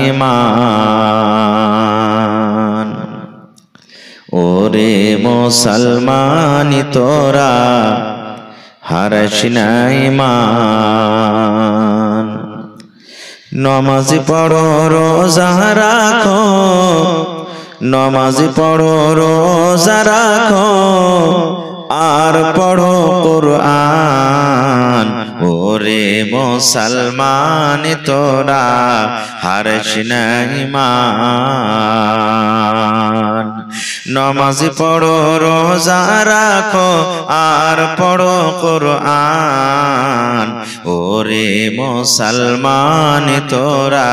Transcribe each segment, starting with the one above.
ঈমান। ওরে মুসলমানি তোরা হারাইস না ঈমান। নমাজ পড়ো রোজা রাখো, নমাজ পড়ো রোজা রাখো, আর পড়ো কুরআন। ওরে মুসলমান তোরা হারাইস না ঈমান। নমাজ পড়ো রোজা রাখো, আর পড়ো কুরআন। ওরে মুসলমান তোরা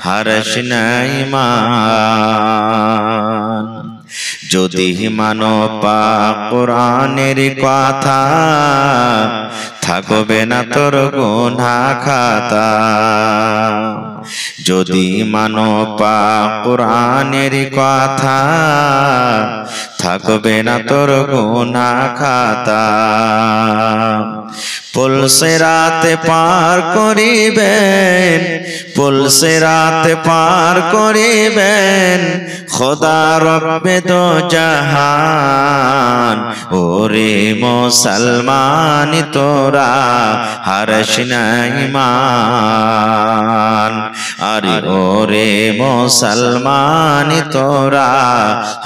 হারাইস না ঈমান। যদি মানো পাক কুরআনের কথা, থাকবে না তোর গুনাহ খাতা। যদি মানো পাক কুরআনের কথা, থাকবে না তোর গুনাহ খাতা। পুলসিরাতে পার করিবেন, পুলসিরাতে পার করিবেন খোদা রব্বে দো জাহান। ওরে মুসলমান তোরা হারাইস না ঈমান। আরে ওরে মুসলমান তোরা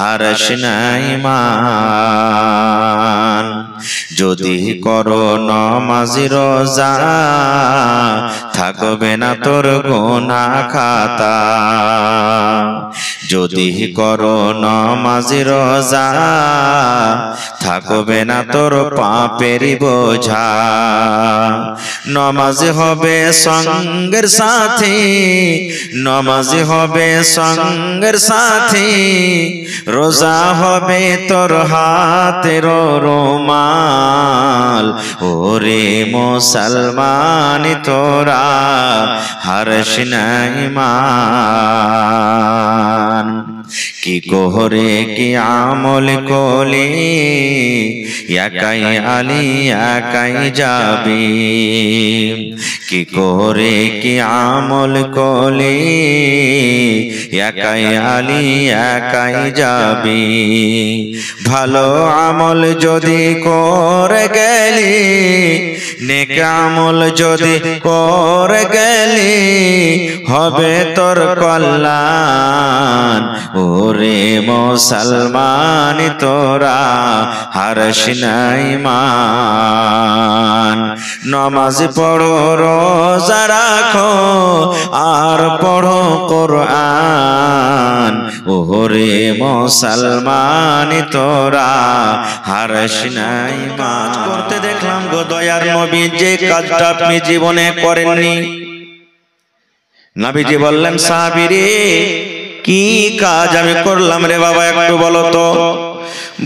হারাইস না ঈমান। যদি করো নমাজ রোজা, থাকবে না তোর গুনাহ খাতা। যদি করো নমাজ রোজা, থাকবে না তোর পাপের বোঝা। নমাজ হবে সঙ্গের সাথী, নমাজ হবে সঙ্গের সাথী। রোজা হবে তোর হাতের রুমাল। ওরে মুসলমান তোরা হারাইস না ঈমান। কি করে কি আমল করলে একাই আলী একাই যাবি। কি করে কি আমল করলে একাই আলী একাই যাবি। ভালো আমল যদি করে গেলি, নেক আমল যদি করে গেলি, হবে তোর কল্যাণ। ওরে মুসলমান তোরা হারাইস না ঈমান। নমাজ পড়ো রোজা রাখো, আর পড়ো কুরআন। ওরে মুসলমান তোরা হারাইস না ঈমান। করতে দেখলাম গো দয়ার নবী যে কাজটা আপনি জীবনে করেননি। নবীজি বললেন সাহাবীরে, কি কাজ আমি করলাম রে বাবা, একটু বলো তো।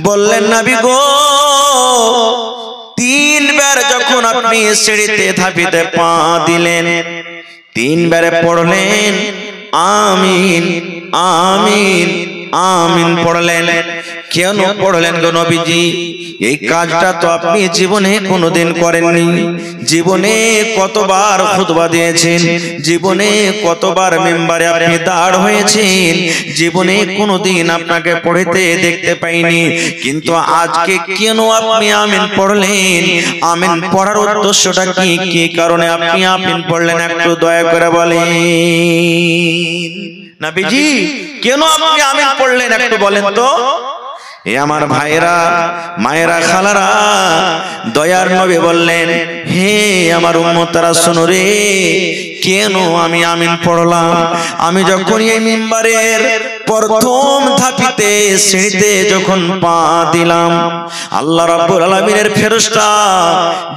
বললেন নবী গো, 3 বার যখন আপনি সিঁড়িতে ধাপিতে পা দিলেন, 3 বারে পড়লেন আমিন আমিন আমিন পড়লেন। কেন পড়লেন গো নবীজি? এই কাজটা তো আপনি জীবনে কোনোদিন করেননি। জীবনে কতবার খুতবা দিয়েছেন, জীবনে কতবার মিম্বারে আপনি দাঁড় হয়েছেন, জীবনে কোনোদিন আপনাকে পড়তে দেখতে পাইনি। কিন্তু আজকে কেন আপনি আমিন পড়লেন? আমিন পড়ার উদ্দেশ্যটা কি? কি কারণে আপনি আমিন পড়লেন একটু দয়া করে বলেন। নবীজি কেন আপনি আমিন পড়লেন একটু বলেন তো। এ আমার ভাইরা, মায়েরা, খালারা, দয়ার নবী বললেন, হে আমার উম্মতরা শোনো রে, কেন আমি আমিন পড়লাম? আমি যখন এই মিম্বারের প্রথম ধাপিতে সিঁড়িতে যখন পা দিলাম, আল্লাহ রাব্বুল আলামিনের ফেরেশতা,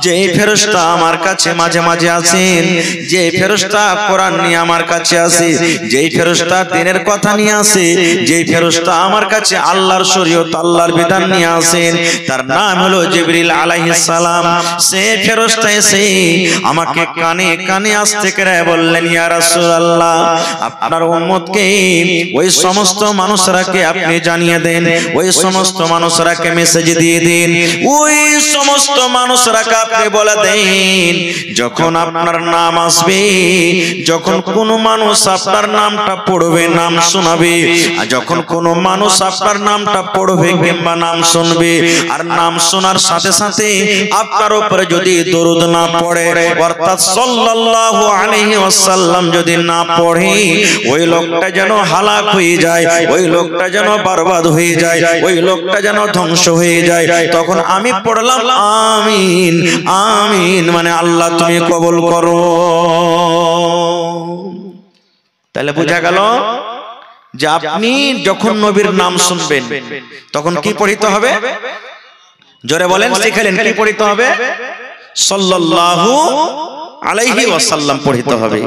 যেই ফেরেশতা আমার কাছে মাঝে মাঝে আসেন, যেই ফেরেশতা কোরআন নিয়ে আমার কাছে আসে, যেই ফেরেশতা দ্বীনের কথা নিয়ে আসে, যেই ফেরেশতা আমার কাছে আল্লাহর শরীয়ত, আল্লাহর বিধান নিয়ে আসেন, তার নাম হলো জিবরিল আলাইহিস সালাম। সে ফেরেশতা এসে আমাকে কানে কানে আসতে করে বললেন, ইয়া রাসূলুল্লাহ, আপনার উম্মতকে ওই সমস্ত সমস্ত মানুষরাকে আপনি জানিয়ে দেন, ওই সমস্ত মানুষরাকে মেসেজ দিয়ে দিন, ওই সমস্ত মানুষরাকে আপনি বলে দেন যখন আপনার নাম আসবে, যখন কোন মানুষ আপনার নামটা পড়বে, নাম শোনাবে, আর যখন কোন মানুষ আপনার নামটা পড়বে কিংবা নাম শুনবে, আর নাম শোনার সাথে সাথে আপনার উপরে যদি দরুদ না পড়ে, অর্থাৎ সাল্লাল্লাহু আলাইহি ওয়াসাল্লাম যদি না পড়ে, ওই লোকটা যেন হালাক হয়ে যায়, ওই লোকটা যেন বরবাদ হয়ে যায়, ওই লোকটা যেন ধ্বংস হয়ে যায়। তখন আমি পড়লাম আমিন আমিন, মানে আল্লাহ তুমি কবুল করো। তাহলে বোঝা গেল যে আপনি যখন নবীর নাম শুনবেন তখন কি পড়িতে হবে? জোরে বলেন, শিখালেন কি পড়িতে হবে? সাল্লাল্লাহু আলাইহি ওয়াসাল্লাম পড়িতে হবে।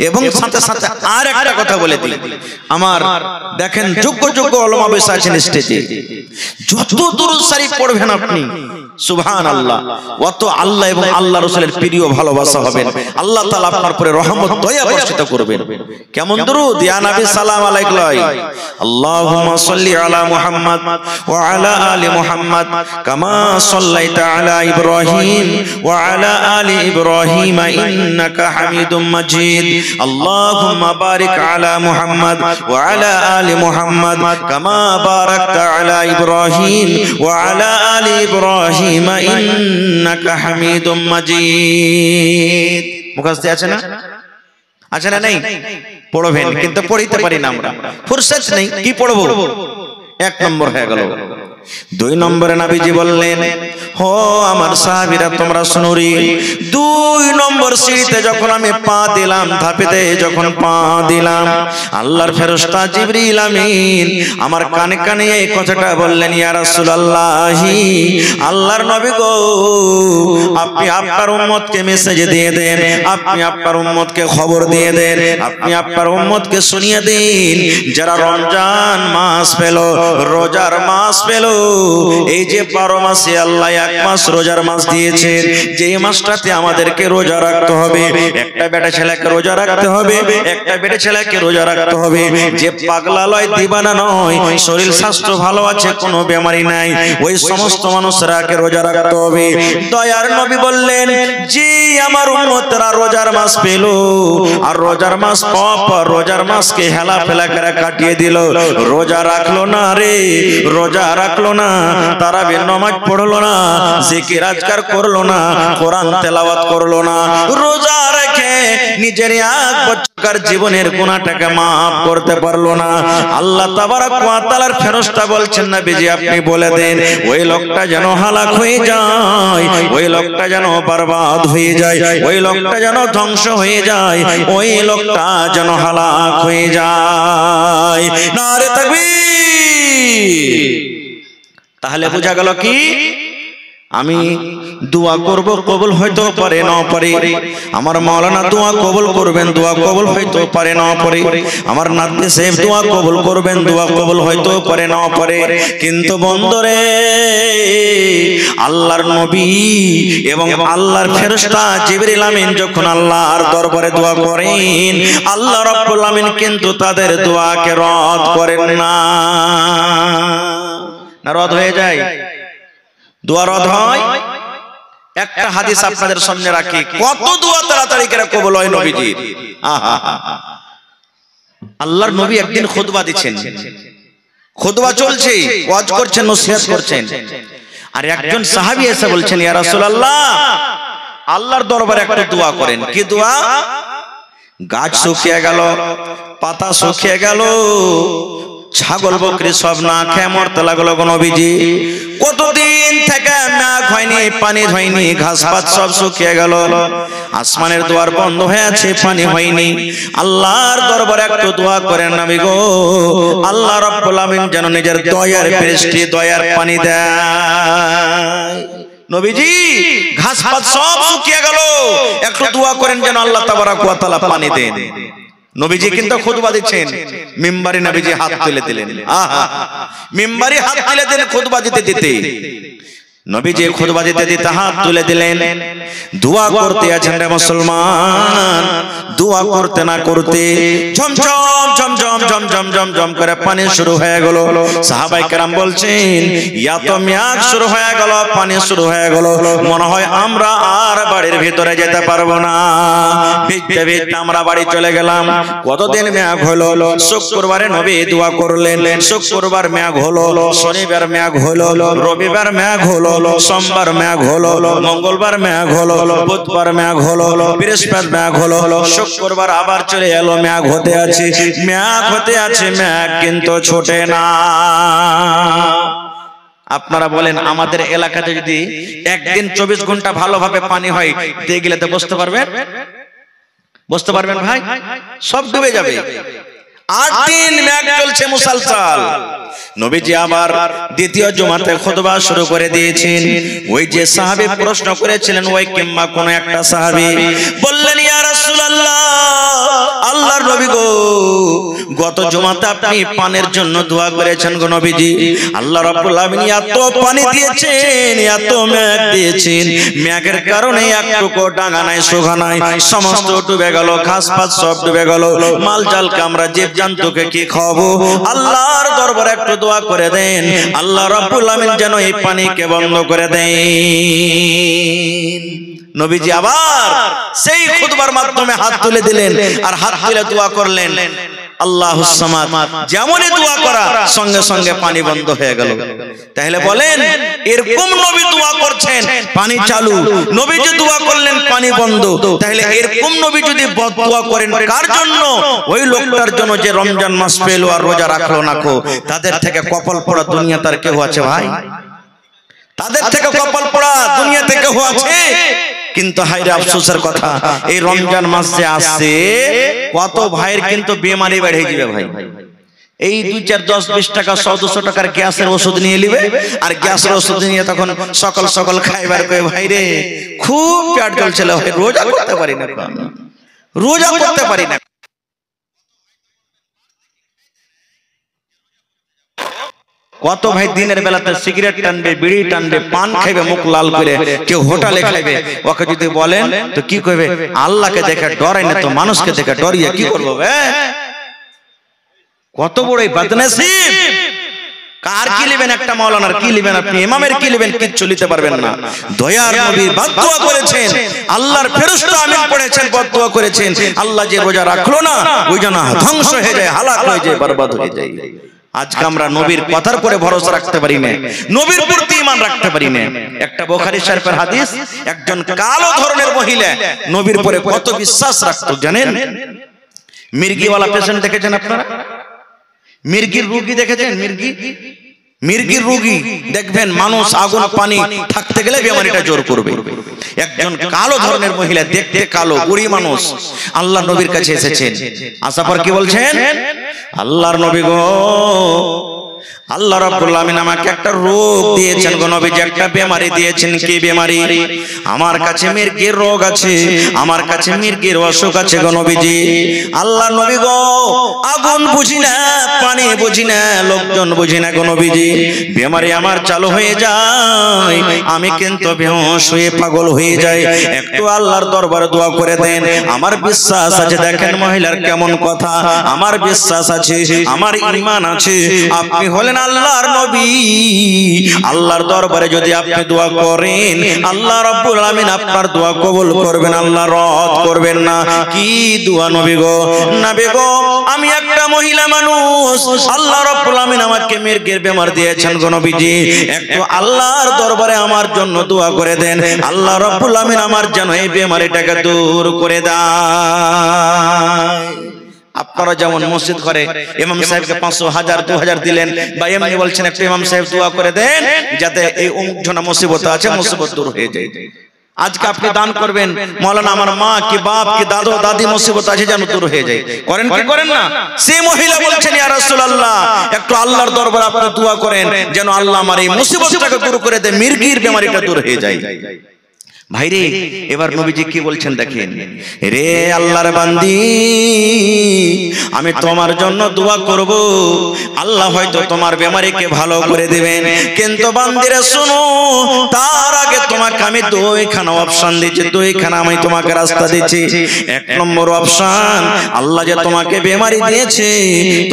এবং সাথে সাথে আর একটা কথা বলে দিই, আমার দেখেন যোগ্য যোগ্য উলামা বসে আছেন স্টেজে, যত দুরূদ শরীফ পড়বেন আপনি সুবহানাল্লাহ, অত আল্লাহ এবং আল্লাহ রাসূলের প্রিয় ভালোবাসা হবেন, আল্লাহ তাআলা আপনার উপরে রহমত দয়া বর্ষিত করবেন। কেমন দুরূদ? ইয়া নবী সালাম আলাইকুম, আল্লাহুম্মা সাল্লি আলা মুহাম্মদ ওয়া আলা আলি মুহাম্মদ কামা সাল্লাইতা আলা ইব্রাহিম ওয়া আলা আলি ইব্রাহিম ইন্নাকা হামিদুম মাজিদ, আল্লাহুম্মা বারিক আলা মুহাম্মদ ওয়া আলা আলি মুহাম্মদ কামা বারাকতা আলা ইব্রাহিম ওয়া আলা আলি ইব্রাহিম ইন্নাকা হামিদুম মাজিদ। মুখস্থ আছে না? আছে না? নেই? পড়বেন, কিন্তু পড়িতে পারি না আমরা, ফুরসত নেই। কি পড়বো? এক নম্বর হয়ে গেল। দুই নম্বরে নবীজি বললেন, হো আমার সাহাবীরা তোমরা শুনো রে, দুই নম্বর সিঁড়িতে যখন আমি পা দিলাম, ধাপেতে যখন পা দিলাম, আল্লাহর ফেরেশতা জিবরিল আমিন আমার কানে কানে এই কথাটা বললেন, ইয়া রাসূলুল্লাহ, আল্লাহর নবী গো, আপনি আপনার উম্মতকে মেসেজ দিয়ে দেন, আপনি আপনার উম্মতকে খবর দিয়ে দেন, আপনি আপনার উম্মতকে শুনিয়ে দিন, যারা রমজান মাস পেল, রোজার মাস পেল, এই যে 12 মাসে আল্লাহ এক মাস রোজার মাস দিয়েছেন, যে মাসটাতে আমাদেরকে রোজা রাখতে হবে, একটা বেটা ছেলেকে রোজা রাখতে হবে, একটা বেটা ছেলেকে রোজা রাখতে হবে, যে পাগলা লয় দিবানা নয়, শরীর স্বাস্থ্য ভালো আছে, কোনো বেমারি নাই, ওই সমস্ত মানুষরাকে রোজা রাখতে হবে। দয়ার নবী বললেন, যে আমার উম্মতরা রোজার মাস পেল, আর রোজার মাস পর রোজার মাসকে হেলা ফেলা করে কাটিয়ে দিল, রোজা রাখলো না রে, রোজা রাখলো না, তারাবির নামাজ পড়লো না, জিকির আজকার করলো না, কোরআন তেলাওয়াত করলো না, রোজা রেখে নিজের এক বছর জীবনের গুনাহটাকে maaf করতে পারলো না, আল্লাহ তাবারক ওয়া তাআলার ফেরেশতা বলছেন, নবীজি আপনি বলে দেন, ওই লোকটা যেন হালাক হয়ে যায়, ওই লোকটা যেন বরবাদ হয়ে যায়, ওই লোকটা যেন ধ্বংস হয়ে যায়, ওই লোকটা যেন হালাক হয়ে যায়। নারে তাকবীর। তাহলে বোঝা গেল কি, আমি দোয়া করব, কবুল হয়তো পারে না পারে, আমার মাওলানা দোয়া কবুল করবেন, দোয়া কবুল হয়তো পারে না পারে, আমার নাতনি সাহেব দোয়া কবুল করবেন, দোয়া কবুল হয়তো পারে না পারে, কিন্তু বন্ধুরে আল্লাহর নবী এবং আল্লাহর ফেরেশতা জিবরিল আমিন যখন আল্লাহর দরবারে দোয়া করেন, আল্লাহ রাব্বুল আমিন কিন্তু তাদের দোয়াকে রদ করেন না। না রদ হয়ে যায়? দোয়া রদ হয়? একটা হাদিস আপনাদের সামনে রাখি, কত দোয়া তাড়াতাড়ি করে কবুল হয় নবীজির। আল্লাহর নবী একদিন খুতবা দিচ্ছেন, খুতবা চলছে, ওয়াজ করছেন, নসিহত করছেন, আর একজন সাহাবী এসে বলছেন, ইয়া রাসূলুল্লাহ, আল্লাহর দরবারে একটা দোয়া করেন। কি দোয়া? গাছ শুকিয়ে গেল, পাতা শুকিয়ে গেল, ছাগল বকরি সব না খেয়ে মরতে লাগলো নবীজি, কতদিন থেকে মেঘ হয়নি, পানি হয়নি, ঘাস পাত সব শুকিয়ে গেল, আসমানের দুয়ার বন্ধ হয়ে আছে, পানি হয়নি, আল্লাহর দরবারে একটু দোয়া করেন নবী গো, আল্লাহ রাব্বুল আমিন যেন নিজের দয়ার বৃষ্টি, দয়ার পানি দেয়। নবীজি ঘাস পাত সব শুকিয়ে গেল, একটু দোয়া করেন যেন আল্লাহ তাবারক ওয়া তাআলা পানি দেন। নবীজি কিন্তু খুতবা দিচ্ছেন, মিম্বারে নবীজি হাত তুলে দিলেন, মিম্বারে হাত তুলে দিলেন খুতবা দিতে দিতে, নবীজি খুতবা দিতে দিতে হাত তুলে দিলেন, দোয়া করতে আছেন রে মুসলমান, দোয়া করতে না করতে ঝমঝম ঝমঝম জম করে পানি শুরু হয়ে গেল। সাহাবায়ে কেরাম বলছেন এত মেয়াদ শুরু হয়ে গেল, পানি শুরু হয়ে গেল, মনে হয় আমরা আর বাড়ির ভিতরে যেতে পারবো না। ভিজতে ভিজতে আমরা বাড়ি চলে গেলাম। কতদিন মেয়াদ হলো? শুক্রবারে নবী দোয়া করলেন, শুক্রবার মেয়াদ হলো, শনিবার মেয়াদ হলো, রবিবার মেয়াদ হলো, সোমবার মেয়াদ হলো, মঙ্গলবার মেয়াদ হলো, বুধবার মেয়াদ হলো, বৃহস্পতিবার মেয়াদ হলো, শুক্রবার আবার চলে এলো। মেয়াদ হতে আছে, মেয়াদ হতে আছে, মেয়াদ কিন্তু ছোটে না। আপনারা বলেন আমাদের এলাকাতে যদি একদিন 24 ঘন্টা ভালোভাবে পানি হয়, দেখলে তো বুঝতে পারবেন, বুঝতে পারবেন ভাই, সব ডুবে যাবে। 8 দিন মেঘ চলছে মুসালসাল। নবীজি আবার দ্বিতীয় জুমাতে খুতবা শুরু করে দিয়েছেন। ওই যে সাহাবী প্রশ্ন করেছিলেন, ওই কিংবা কোন একটা সাহাবী বললেন, ইয়া রাসূলুল্লাহ, আল্লাহর নবী গো, গত জুমাতে আপনি পানির জন্য দোয়া করেছেন গো নবীজি। আল্লাহ রাব্বুল আলামিন এত পানি দিয়েছেন, এত মেঘ দিয়েছেন, মেঘের কারণে একটুকু ডাঙা নাই, সুঘা নাই, সমস্ত ডুবে গেল, ঘাসপাত সব ডুবে গেল, মালজালকে আমরা জীবজন্তুকে কি খাওয়াবো? আল্লাহর দরবারে একটু দোয়া করে দেন, আল্লাহ রাব্বুল আলামিন যেন এই পানিকে বন্ধ করে দেন। নবীজি আবার সেই খুতবার মাধ্যমে হাত তুলে দিলেন আর হাত তুলে দোয়া করলেন, আল্লাহুস সামাদ। যেমনই দোয়া করা সঙ্গে সঙ্গে পানি বন্ধ হয়ে গেল। তাহলে বলেন, এরকম নবী দোয়া করছেন, পানি চালু, নবীজি দোয়া করলেন, পানি বন্ধ। তাহলে এরকম নবী যদি বদদোয়া করেন কার জন্য? ওই লোকটার জন্য যে রমজান মাস পেল আর রোজা রাখলো না, তাদের থেকে কপাল পড়া দুনিয়া তার কেউ আছে ভাই? তাদের থেকে কপাল পড়া দুনিয়াতে কেউ আছে? কিন্তু হায়রে আফসোসের কথা, এই রমজান মাস যে আসছে, কত ভাইয়ের কিন্তু বেমারি বেড়ে যাবে ভাই। এই 2, 4, 10, 20 টাকা 100-200 টাকার গ্যাসের ওষুধ নিয়ে নিবে, আর গ্যাসের ওষুধ নিয়ে তখন সকাল সকাল খাইবার কই, ভাই রে খুব পেট জ্বলছিল, ভাই রোজা করতে পারি না, রোজা করতে পারি না। কত ভাই দিনের বেলাতে সিগারেট টানবে, বিড়ি টানবে, পান খাইবে, মুখ লাল করে, কেউ হোটেলে খাইবে। ওকে যদি বলেন তো কি কইবে? আল্লাহকে দেখে ডরাই না তো মানুষকে দেখে ডরিয়ে কি করবো? কত বড় বদনসিব! কার কি নেবেন? একটা মাওলানার কি নেবেন আপনি? ইমামের কি নেবেন? কিচ্ছু নিতে পারবেন না। দয়ার নবী বদদোয়া করেছেন, আল্লাহর ফেরেশতা আমিন পড়েছেন, বদদোয়া করেছেন, আল্লাহ যে রোজা রাখলো না, ওই জন্য ধ্বংস হয়ে যায়, হালাক হয়ে যায়, বরবাদ হয়ে যায়। আজকে আমরা নবীর কথার পরে ভরসা রাখতে পারি না, নবীর প্রতি ঈমান রাখতে পারি না। একটা বুখারী শরীফের হাদিস, একজন কালো ধরনের মহিলা নবীর পরে কত বিশ্বাস রাখতো জানেন? মির্গিওয়ালা পেশেন্ট দেখেছেন আপনারা? মির্গির রোগী দেখেছেন? মির্গির রোগী দেখবেন, মানুষ আগুন পানি থাকতে গেলে বেমারিটা জোর করবে। একজন কালো ধরনের মহিলা, দেখতে কালো, বুড়ি মানুষ, আল্লাহ নবীর কাছে এসেছেন। আসার পর কি বলছেন? আল্লাহর নবী গো, আল্লাহ রাব্বুল আলামিন আমাকে একটা রোগ দিয়েছেন গো নবীজি, একটা বেমারি দিয়েছেন। কি বেমারি? আমার কাছে মির্গির রোগ আছে, আমার কাছে মির্গির অসুখ আছে গো নবীজি। আল্লাহ নবী গো, আগুন বুঝি না, পানি বুঝি না, লোকজন বুঝি না গো নবীজি, বেমারি আমার চালু হয়ে যায়, আমি কিন্তু বেহুশ হয়ে পাগল হয়ে যাই, একটু আল্লাহর দরবারে দোয়া করে দেন। আমার বিশ্বাস আছে, দেখেন মহিলার কেমন কথা, আমার বিশ্বাস আছে, আমার ঈমান আছে, আপনি হলেন আল্লাহর নবী, আল্লাহর দরবারে যদি আপনি দোয়া করেন, আল্লাহ রাব্বুল আলামিন আপনার দোয়া কবুল করবেন, আল্লাহ রদ করবেন না। কি দোয়া নবী গো? নবী গো, আমি একটা মহিলা মানুষ, আল্লাহ রাব্বুল আলামিন আমাকে মির্গির বেমার দিয়েছেন গো নবীজি, একটু আল্লাহর দরবারে আমার জন্য দোয়া করে দেন, আল্লাহ রাব্বুল আলামিন আমার যেন এই বেমারিটাকে দূর করে দেয়। আপনারা যেমন মসজিদ করে ইমাম সাহেবকে 500, 1000, 2000 দিলেন, বা এমনি বলছেন একটা ইমাম সাহেব দোয়া করে দেন যাতে এই অমুক জনা মুসিবত আছে, মুসিবত দূর হয়ে যায়। আজকে আপনি দান করবেন, মাওলানা আমার মা কি বাপ কি দাদু দাদি মুসিবত আছে যেন দূর হয়ে যায়, করেন কি করেন না? সেই মহিলা বলছেন, ইয়া রাসূলুল্লাহ, একটু আল্লাহর দরবারে আপনি দোয়া করেন যেন আল্লাহ আমার এই মুসিবতটাকে দূর করে দেয়, মির্গির বেমারিটা দূর হয়ে যায়। ভাইরে এবার নবীজি কি বলছেন দেখেন, রে আল্লাহর বান্দি আমি তোমার জন্য দোয়া করব, আল্লাহ হয়তো তোমার বেমারিকে ভালো করে দিবেন, কিন্তু বান্দিরে শুনো তার আগে তোমাকে আমি দুইখানা অপশন দিচ্ছি, দুইখানা আমি তোমাকে রাস্তা দিচ্ছি। এক নম্বর অপশন, আল্লাহ যে তোমাকে বেমারি দিয়েছে,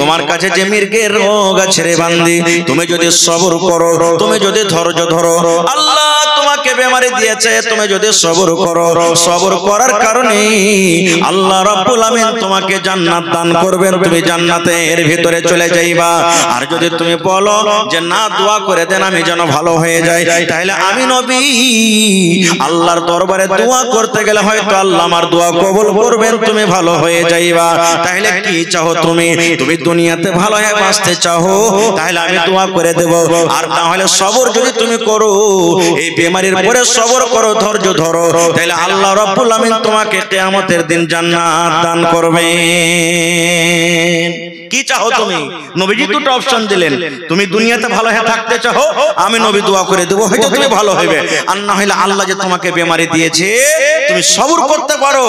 তোমার কাছে যে মির্গের রোগ আছে রে বান্দি, তুমি যদি সবর করো, তুমি যদি ধৈর্য ধরো, আল্লাহ তোমাকে বেমারি দিয়েছে, তুমি যদি সবর করো, সবর করার কারণে আল্লাহ রাব্বুল আমিন তোমাকে জান্নাত দান করবেন, তুমি জান্নাতের ভিতরে চলে যাইবা। আর যদি তুমি বলো যে না দোয়া করে দেন আমি যেন ভালো হয়ে যাই, তাহলে আমি নবী আল্লাহর দরবারে দোয়া করতে গেলে হয়তো আল্লাহ আমার দোয়া কবুল করবেন, তুমি ভালো হয়ে যাইবা। তাহলে কি চাও তুমি? তুমি দুনিয়াতে ভালো হয়ে বাঁচতে চাও, তাহলে আমি দোয়া করে দেব। আর তাহলে সবর যদি তুমি করো, এই বেমারির পরে সবর করো, ধৈর্য ধরো, তাহলে আল্লাহ রাব্বুল আমিন তোমাকে কিয়ামতের দিন জান্নাত দান করবেন। কি চাও তুমি? নবীজি দুটো অপশন দিলেন, তুমি দুনিয়াতে ভালো হয়ে থাকতে চাও, আমি নবী দোয়া করে দেব, হয়তো তুমি ভালো হবে। আর না হলে আল্লাহ যে তোমাকে বেমারি দিয়েছে, তুমি সবর করতে পারো,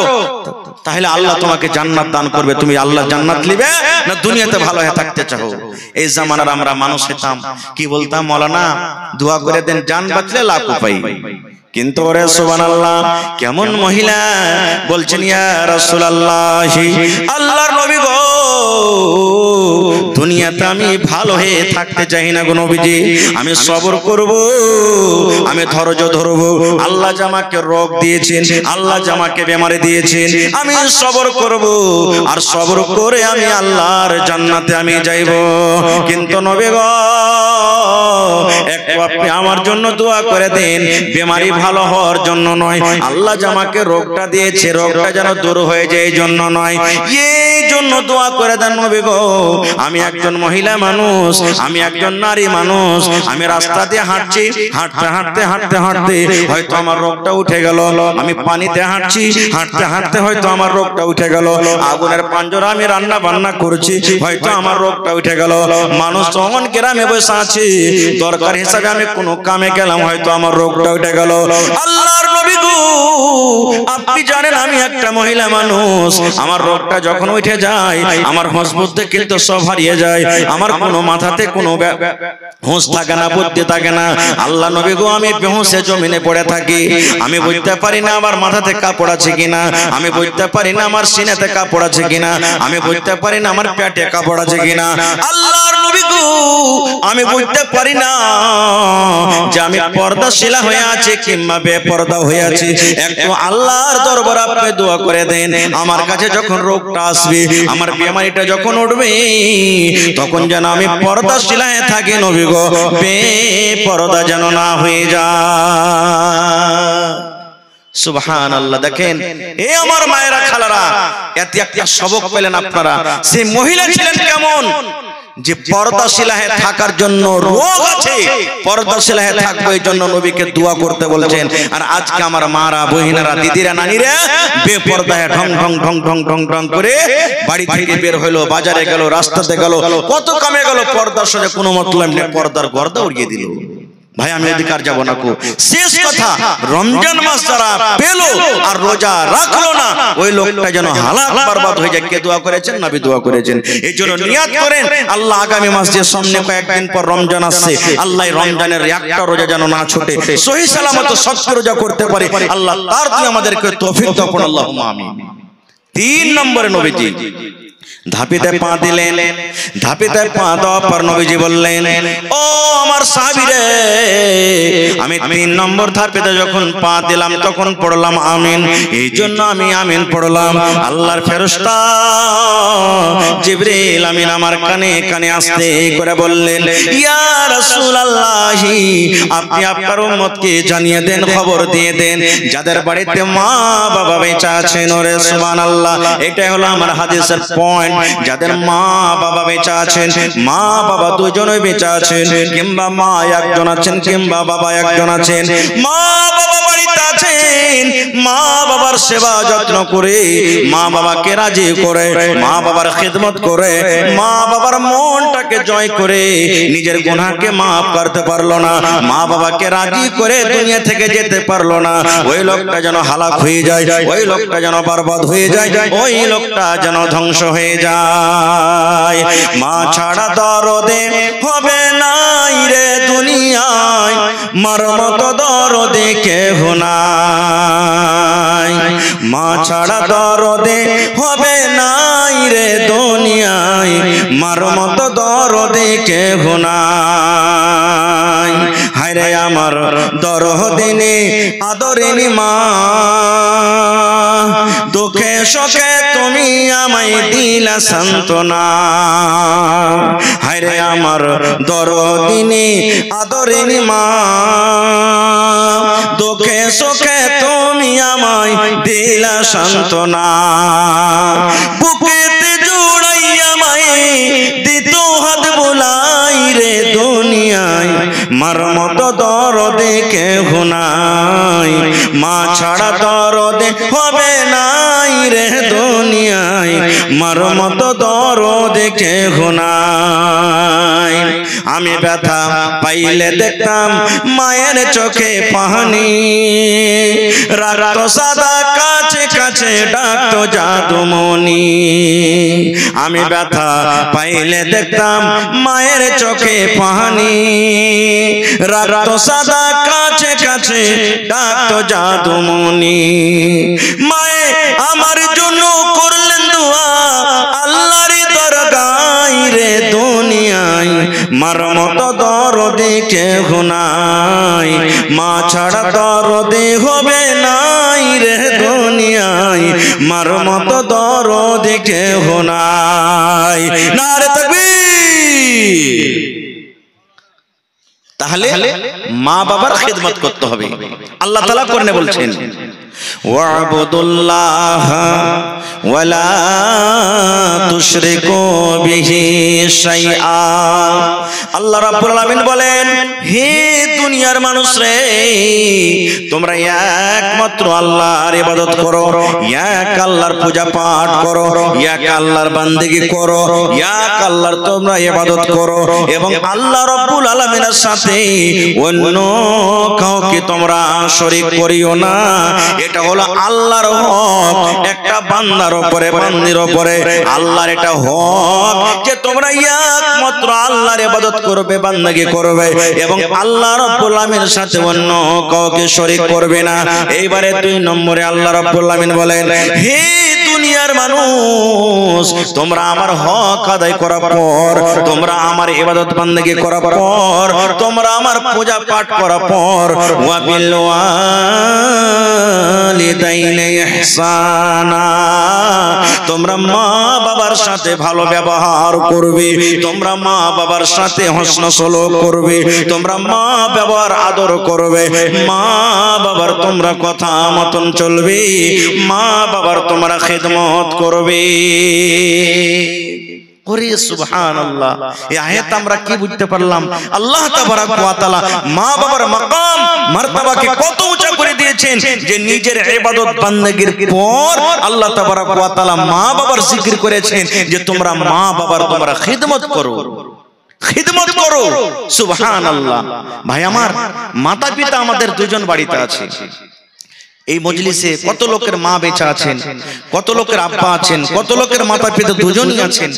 তাহলে আল্লাহ তোমাকে জান্নাত দান করবে। তুমি আল্লাহ জান্নাত নিবে না দুনিয়াতে ভালো হয়ে থাকতে চাও? এই জামানার আমরা মানুষ হতাম, কি বলতাম, মাওলানা দোয়া করে দেন জান বাঁচলে লাখ পাই। কিন্তু ওরে সুবহানাল্লাহ, কেমন মহিলা বলছেন ইয়া রাসূলুল্লাহ, আল্লাহর নবী গো দুনিয়াতে আমি ভালো হয়ে থাকতে চাই না গো নবীজি, আমি সবর করব, আমি ধৈর্য ধরব। আল্লাহ জামাকে রোগ দিয়েছেন, আল্লাহ জামাকে বেমারি দিয়েছেন, আমি সবর করব, আর সবর করে আমি আল্লাহর জান্নাতে আমি যাইব। কিন্তু নবী গো একটু আপনি আমার জন্য দোয়া করে দেন, বেমারি ভালো হওয়ার জন্য নয়, আল্লাহ জামাকে রোগটা দিয়েছে, রোগটা যেন দূর হয়ে যায় এই জন্য নয়, এই জন্য দোয়া করে দেন নবী গো। আমি একজন মহিলা মানুষ, আমি একজন নারী মানুষ, আমি রাস্তা দিয়ে হাঁটছি, হাঁটতে হাঁটতে হাঁটতে হাঁটতে হয়তো আমার রোগটা উঠে গেল, আমি পানিতে হাঁটছি, হাঁটতে হাঁটতে হয়তো আমার রোগটা উঠে গেল, আগুনের পাঞ্জরা আমি রান্না বান্না করছি, হয়তো আমার রোগটা উঠে গেল, মানুষ যখন গ্রামে বসে আছে দরকার হিসাবে আমি কোনো কামে গেলাম, হয়তো আমার রোগটা উঠে গেল। আল্লাহর নবী গো আপনি জানেন আমি একটা মহিলা মানুষ, আমার রোগটা যখন উঠে যায় আমার হোশ বুদ্ধি কিন্তু সব হারিয়ে যায়, আমার কোনো মাথাতে কোনো হোশ থাকে না, বুদ্ধি থাকে না। আল্লাহ নবী গো আমি বেহুশে জমিনে পড়ে থাকি, আমি বুঝতে পারি না আমার মাথাতে কাপড় আছে কিনা, আমি বুঝতে পারি না আমার সিনাতে কাপড় আছে কিনা, আমি বুঝতে পারি না আমার পেটে কাপড় আছে কিনা। আল্লাহর নবী গো আমি বুঝতে পারি না যে আমি পর্দাশীলা হয়ে আছি কিংবা বেপর্দা হয়ে আছি। একটু আল্লাহর দরবারে আপনি দোয়া করে দেন, আমার কাছে যখন রোগটা আসবে, আমার বেমারিটা যখন উঠবে, তখন যেন আমি পর্দাশীলা হয়ে থাকি নবী গো, বেপর্দা যেন না হয়ে যায়। সুবহানাল্লাহ। দেখেন এ আমার মায়েরা খালারা, এতে একটা সবক পেলেন আপনারা। সেই মহিলা ছিলেন কেমন, যে পর্দাশীলা হয়ে থাকার জন্য রোগ আছে, পর্দাশীলা হয়ে থাকবে এই জন্য নবীকে দোয়া করতে বলছেন। আর আজকে আমার মারা, বহিনারা, দিদিরা, নানিরা বেপর্দা হয়ে ঢং ঢং ঢং ঢং ঢং ঢং করে বাড়ি থেকে বের হলো, বাজারে গেল, রাস্তাতে গেল, কত কামে গেল, পর্দার সাথে কোনো মতলব নেই, পর্দার গর্দা উড়িয়ে দিল। ভাই আমি অধিকার যাব না কো। শেষ কথা, রমজান মাস যারা পেল আর রোজা রাখলো না, ওই লোকটা যেন হালাক বরবাদ হয়ে যায়। কে দোয়া করেছেন? নবী দোয়া করেছেন। এই জন্য নিয়াত করেন, আল্লাহ আগামী মাস যে সামনে কয়েকদিন পর রমজান আসছে, আল্লাহ রমজানের একটা রোজা যেন না ছুটে, সহি সালামত সত্য রোজা করতে পারে, আল্লাহ তার দিয়ে আমাদেরকে তৌফিক দাও, আল্লাহুম্মা আমিন। 3 নম্বরে নবীজি ধাপিতে পা দিলেন, ধাপিতে পা দেওয়ার পর নবীজি বললেন, ও আমার সাহাবীরে, আমি 3 নম্বর ধাপিতে যখন পা দিলাম তখন পড়লাম আমিন। এই জন্য আমি আমিন পড়লাম। আল্লাহর ফেরেশতা জিবরিল আমিন আমার কানে কানে আস্তে করে বললেন, ইয়া রাসূলুল্লাহ, আপনি আপনার উম্মতকে জানিয়ে দেন, খবর দিয়ে দেন, যাদের বাড়িতে মা বাবা বেঁচে আছেন, ওরে সুবহানাল্লাহ। এটাই হলো আমার হাদিসের পয়েন্ট। যাদের মা বাবা বেঁচে আছেন, মা বাবা দুজনেই বেঁচে আছেন, কিংবা মা একজন আছেন কিংবা বাবা একজন আছেন, মা বাবা বাড়িতে আছে, আছেন মা বাবার সেবা যত্ন করে, মা বাবাকে রাজি করে, মা বাবার খিদমত করে, মা বাবার মনটাকে জয় করে নিজের গুনাহকে মাফ করতে পারলো না, মা বাবাকে রাজি করে দুনিয়া থেকে যেতে পারলো না, ওই লোকটা যেন হালাক হয়ে যায়, ওই লোকটা যেন বরবাদ হয়ে যায়, ওই লোকটা যেন ধ্বংস হয়ে যায়। মা ছাড়া দরদে হবে নাই রে দুনিয়ায়, মার মতো দরদে কেহ নাই। মা ছাড়া দরদে হবে নাই রে দুনিয়ায়, মার মতো দরদে কেহ নাই। হায়রে আমার দরদিনী আদরিনী মা, দুঃখে সুখে তুমি আমায় দিলা সান্ত্বনা। হায়রে আমার দরদিনী আদরিনী মা, দুঃখে সুখে তুমি আমায় দিলা সান্ত্বনা। বুকেতে জুড়াইয়া আমায় দিত হাত বুলাই রে দুনিয়ায়, মার মতো দরদে কেহ নাই। মা ছাড়া দরদে হবে নাই রে দুনিয়ায়, মার মতো দরদে কেহ নাই। আমি ব্যথা পাইলে দেখতাম মায়ের চোখে পানি, রাত সাদা কাছে কাছে ডাকতো জাদুমণি। আমি ব্যথা পাইলে দেখতাম মায়ের চোখে পানি, রাত সাদা কাছে কাছে ডাকতো জাদুমণি। মায়ে আমার জন্য করলেন দোয়া আল্লাহর দরগায় রে দুনিয়ায়, মার মতো দরদে কেহ নাই। মা ছাড়া দরদে হবে নাই রে দুনিয়ায়, মার মতো দরদে কেহ নাই। নারে তাকবীর। তাহলে মা বাবার খিদমত করতে হবে। আল্লাহ তাআলা কোরআনে বলছেন, ওয়াবুদুল্লাহ ওয়ালা তুশরিকু বিহি শাইআ। আল্লাহ রাব্বুল আলামিন বলেন, হে দুনিয়ার মানুষ রে, তোমরা একমাত্র আল্লাহর ইবাদত করো, এক আল্লাহর পূজা পাঠ করো, এক আল্লাহর বান্দেগি করো, এক আল্লাহর তোমরা ইবাদত করো, এবং আল্লাহ রাব্বুল আলামিনের সাথে অন্য কাউকে তোমরা শরীক করিও না। এটা হলো আল্লাহর হক একটা বান্দার উপরে, বান্দির উপরে। আল্লাহর এটা হক যে তোমরা একমাত্র আল্লাহর ইবাদত করবে, বান্দাগি করবে, এবং আল্লাহ রাব্বুল আলামিনের সাথে অন্য কাউকে শরীক করবে না। এইবারে 2 নম্বরে আল্লাহ রাব্বুল আলামিন বলেন, হে দুনিয়ার মানুষ, তোমরা আমার হক আদায় করার পর, তোমরা আমার ইবাদত বান্দাগি করার পর, তোমরা আমার পূজা পাঠ করার পর, ওয়া বিল ওয়ালিদাইনি ইহসানা, তোমরা মা বাবার সাথে ভালো ব্যবহার করবে, তোমরা মা বাবার সাথে হসন সলুক করবে, তোমরা মা বাবার আদর করবে, মা বাবার তোমরা কথা মতন চলবে, মা বাবার তোমরা খিদমত করবে। ওরে সুবহানাল্লাহ, এই আয়াত আমরা কি বুঝতে পারলাম? আল্লাহ তাবারাক ওয়া তাআলা মা বাবার মাকাম মারতাবাকে কত উঁচা করে দিয়েছেন যে নিজের ইবাদত বান্দাগির পর আল্লাহ তাবারাক ওয়া তাআলা মা বাবার জিকির করেছেন যে তোমরা মা বাবার তোমরা খিদমত করো, খিদমত করো। সুবহানাল্লাহ। ভাই আমার, মাতা পিতা আমাদের দুজন বাড়িতে আছে। এই মজলিসে কত লোকের মা বেঁচে আছেন, কত লোকের আব্বা আছেন, কত লোকের মাতা পিতা দুজনই আছেন।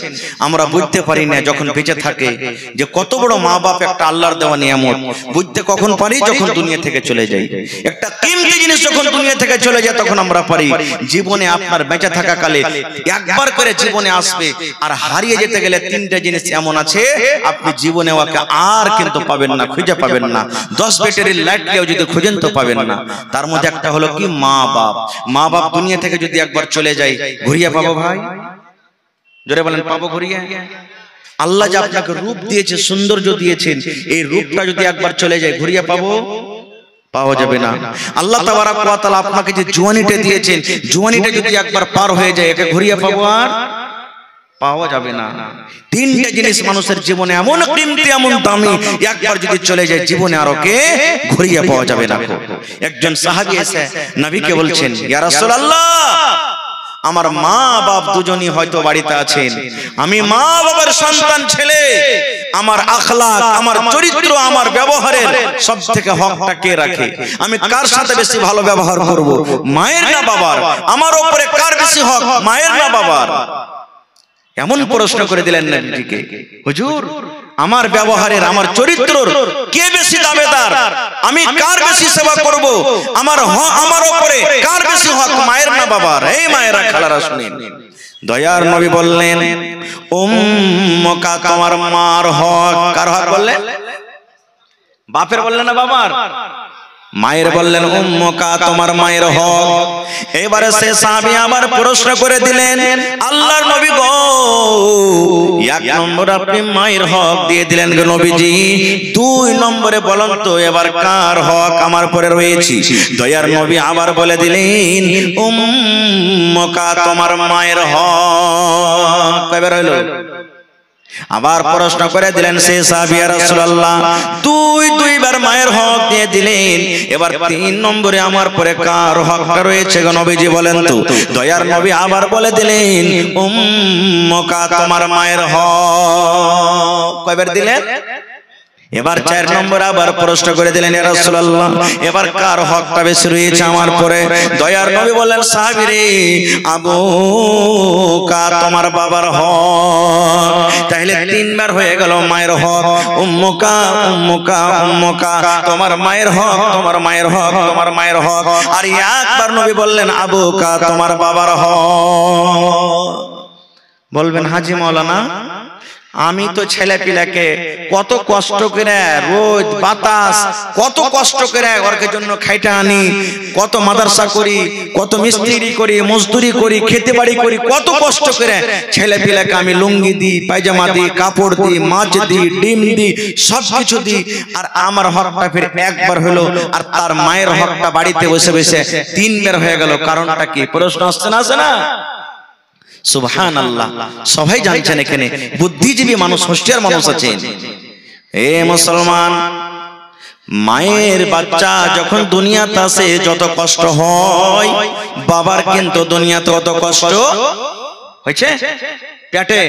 আমরা বুঝতে পারি না যখন বেঁচে থাকে যে কত বড় মা বাপ একটা আল্লাহর দেওয়া নিয়ামত। বুঝতে কখন পারি? যখন দুনিয়া থেকে চলে যাই। একটা কিমতি জিনিস যখন দুনিয়া থেকে চলে যায় তখন আমরা পারি। জীবনে আপনার বেঁচে থাকা কালে একবার করে জীবনে আসবে, আর হারিয়ে যেতে গেলে 3টা জিনিস এমন আছে আপনি জীবনে ওকে আর কিন্তু পাবেন না, খুঁজে পাবেন না। 10 ব্যাটারির লাইট দিয়েও যদি খুঁজেন তো পাবেন না। তার মধ্যে একটা হলো কি? মা বাপ। মা বাপ দুনিয়া থেকে যদি একবার চলে যায়, ঘুরিয়ে পাবো ভাই? জোরে বলেন, পাবো ঘুরিয়ে? আল্লাহ যে আপনাকে রূপ দিয়েছে, সৌন্দর্য দিয়েছেন, এই রূপটা যদি একবার চলে যায় ঘুরিয়ে পাবো? পাওয়া যাবে না। আল্লাহ তাবারাক ওয়া তাআলা আপনাকে যে জওয়ানিটা দিয়েছেন, জওয়ানিটা যদি একবার পার হয়ে যায় একে ঘুরিয়ে পাবো? আর পাওয়া যাবে না। তিনটা জিনিস মানুষের জীবনে এমন কিমতি এমন দামি, একবার যদি চলে যায় জীবনে আর ওকে ঘুরিয়ে পাওয়া যাবে না। একজন সাহাবী এসে নবীকে বলছেন, ইয়া রাসূলুল্লাহ, আমার মা বাপ দুজনই হয়তো বাড়িতে আছেন, আমি মা বাবার সন্তান ছেলে, আমার আখলাক, আমার চরিত্র, আমার ব্যবহারের সব থেকে হকটা কে রাখে? আমি কার সাথে বেশি ভালো ব্যবহার করব, মায়ের না বাবার? আমার উপরে কার বেশি হক, মায়ের না বাবার? এমন প্রশ্ন করে দিলেন নবীজিকে, হুজুর আমার ব্যবহারের, আমার চরিত্রর কে বেশি দাবিদার? আমি কার বেশি সেবা করব? আমার উপরে কার বেশি হক, মায়ের না বাবার? এই মায়েরা খালারা শুনেন, দয়ার নবী বললেন, উম্মুকা, তোমার মার হক। কার হক বললেন? বাপের বললেন না বাবার? মায়ের বললেন উম্মুকা, তোমার মায়ের হক। এবারে সে সাহাবী আবার প্রশ্ন করে দিলেন, আল্লাহর নবী গো, এক নম্বর আপনি মায়ের হক দিয়ে দিলেন গো নবীজি, দুই নম্বরে বলেন তো এবার কার হক আমার পরে রয়েছে? দয়ার নবী আবার বলে দিলেন, উম্মুকা, তোমার মায়ের হক। কয়বার হইল? আবার প্রশ্ন করে দিলেন সে সাহাবী, ইয়া রাসূলুল্লাহ, দুইবার মায়ের হক দিয়ে দিলেন, এবার তিন নম্বরে আমার পরে কার হকটা রয়েছে গো নবীজি বলেন তো? দয়ার নবী আবার বলে দিলেন, উম্মুকা, তোমার মায়ের হক। কয়বার দিলেন? এবার চার নম্বর আবার প্রশ্ন করে দিলেন, ইয়া রাসূলুল্লাহ, এবার কার হকটা বেশি রয়েছে আমার পরে? দয়ার নবী বললেন, সাহাবী রে, আবুকা, তোমার বাবার হক। তাহলে তিনবার হয়ে গেল মায়ের হক, উম্মুকা, উম্মুকা, উম্মুকা, তোমার মায়ের হক, তোমার মায়ের হক, তোমার মায়ের হক। আর একবার নবী বললেন, আবুকা, তোমার বাবার হক। বলবেন, হাজী মাওলানা, আমি তো ছেলে পিলাকে কত কষ্ট করে, রোদ বাতাস কত কষ্ট করে ওর জন্য খাইটা আনি, কত মাদ্রাসা করি, কত মিস্ত্রি করি, মজদুরি করি, খেতে বাড়ি করি, কত কষ্ট করে ছেলে পিলাকে আমি লুঙ্গি দিই, পায়জামা দিই, কাপড় দিই, মাছ দিই, ডিম দিই, সব কিছু দিই, আর আমার হকটা ফির একবার হলো, আর তার মায়ের হকটা বাড়িতে বসে বসে তিনবার হয়ে গেল। কারণটা কি? প্রশ্ন আসছে না, আসে না? সুবহানাল্লাহ। সবাই জানছেন এখানে বুদ্ধিজীবী মানুষ, হোস্টিয়ার মানুষ আছেন। এ মুসলমান, মায়ের বাচ্চা যখন দুনিয়াতে আসে যত কষ্ট হয়, বাবার কিন্তু দুনিয়াতে অত কষ্ট হয়েছে? পেটে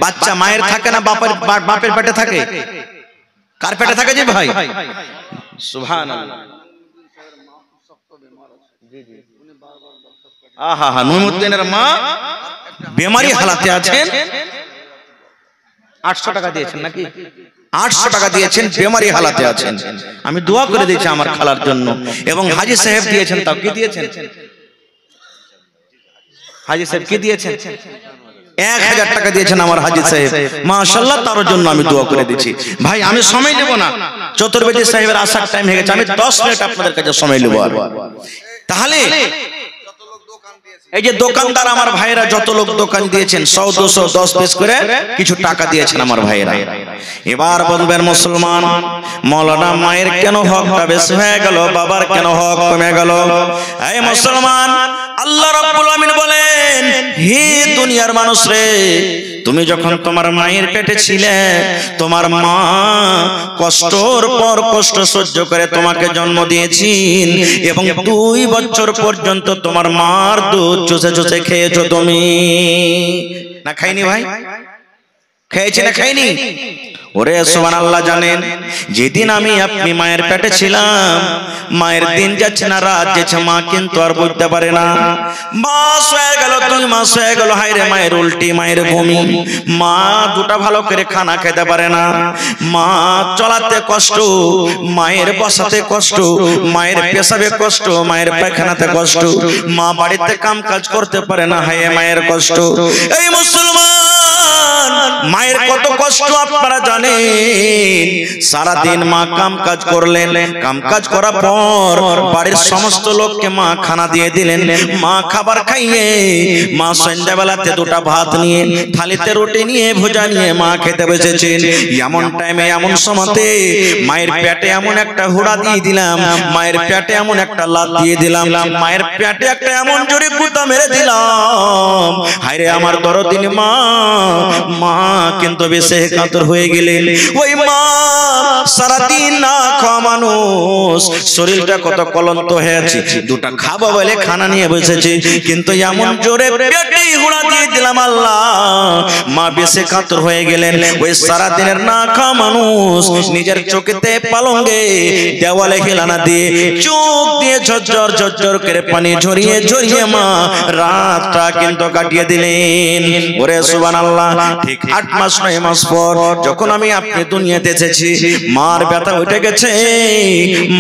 বাচ্চা মায়ের থাকে না বাপের পেটে থাকে? কার পেটে থাকে যে ভাই? সুবহানাল্লাহ। আহা হা, নুরুদ্দিনের মা বেমারি হালাতে আছেন, 800 টাকা দিয়েছেন নাকি? 800 টাকা দিয়েছেন, বেমারি হালাতে আছেন। আমি দোয়া করে দিয়েছি আমার খালার জন্য, এবং হাজী সাহেব দিয়েছেন। তাও কি দিয়েছেন? হাজী সাহেব কি দিয়েছেন? 1000 টাকা দিয়েছেন আমার হাজী সাহেব, মাশাআল্লাহ। তার জন্য আমি দোয়া করে দিচ্ছি। ভাই আমি সময় নেব না, চতুর্বেদী সাহেবের আসার টাইম হয়ে গেছে, আমি 10 মিনিট আপনাদের কাছে সময় নেব। আর তাহলে এই যে দোকানদার আমার ভাইরা যত লোক দোকান দিয়েছেন, 100, 200, 10 পিস করে কিছু টাকা দিয়েছেন আমার ভাইরা। এবার বলবেন, মুসলমান মওলানা, মায়ের কেন হকটা বেশি হয়ে গেল, বাবার কেন হক কমে গেল? এই মুসলমান, আল্লাহ রাব্বুল আমিন বলেন, হে দুনিয়ার মানুষ রে, তুমি যখন তোমার মায়ের পেটে ছিলে, তোমার মা কষ্টর পর কষ্ট সহ্য করে তোমাকে জন্ম দিয়েছেন, এবং 2 বছর পর্যন্ত তোমার মার দুধ চুষে চুষে খেয়েছো তুমি। না খাইনি ভাই? খেয়েছি না খাইনি? ওরে সুবহানাল্লাহ। জানেন, যেদিন আমি আপনি মায়ের পেটে ছিলাম, মায়ের দিন যাচ্ছে না রাত যাচ্ছে, মা কিন্তু আর বুঝতে পারে না। মাস হয়ে গেল, 2 মাস হয়ে গেল, হায়রে মায়ের উল্টি, মায়ের বমি, মা দুটা ভালো করে খানা খেতে পারে না, মা চলাতে কষ্ট, মায়ের বসাতে কষ্ট, মায়ের পেশাবে কষ্ট, মায়ের পায়খানাতে কষ্ট, মা বাড়িতে কাম কাজ করতে পারে না, হায় মায়ের কষ্ট। এই মুসলমান, মায়ের কত কষ্ট আপনারা জানেন। সারাদিন মা কাম কাজ করলেন, কাম কাজ করার পর বাড়ির সমস্ত লোককে মা খানা দিয়ে দিলেন। মা খাবার খাইয়ে মা সন্ধ্যাবেলাতে দুটা ভাত নিয়ে, থালিতে রুটি নিয়ে, ভুজা নিয়ে মা খেতে বসেছেন। এমন টাইমে, এমন সময়তে মায়ের পেটে এমন একটা হুড়া দিয়ে দিলাম, মায়ের পেটে এমন একটা লাত দিয়ে দিলাম, মায়ের পেটে একটা এমন জোরে গুতা মেরে দিলাম। হায়রে আমার দরদিনী মা, মা কিন্তু বেশি কাতর হয়ে গেলেন। ওই মা সারাদিন না খাওয়া মানুষ, শরীরটা কত ক্লান্ত হয়েছে, দুটা খাবো বলে খানা নিয়ে বসেছে, কিন্তু এমন জোরে পেটে হুড়া দিয়ে দিলাম আল্লাহ, মা বেশি কাতর হয়ে গেলেন। ওই সারাদিনের না খাওয়া মানুষ নিজের চোখেতে পালঙ্গে দেওয়ালে হেলানা দিয়ে চোখ দিয়ে ঝরঝর ঝরঝর করে পানি ঝরিয়ে ঝরিয়ে মা রাতটা কিন্তু কাটিয়ে দিলেন। ওরে সুবহানাল্লাহ। ঠিক 8 মাস 9 মাস পর যখন আমি আপনি দুনিয়াতে এসেছি, মার ব্যথা উঠে গেছে,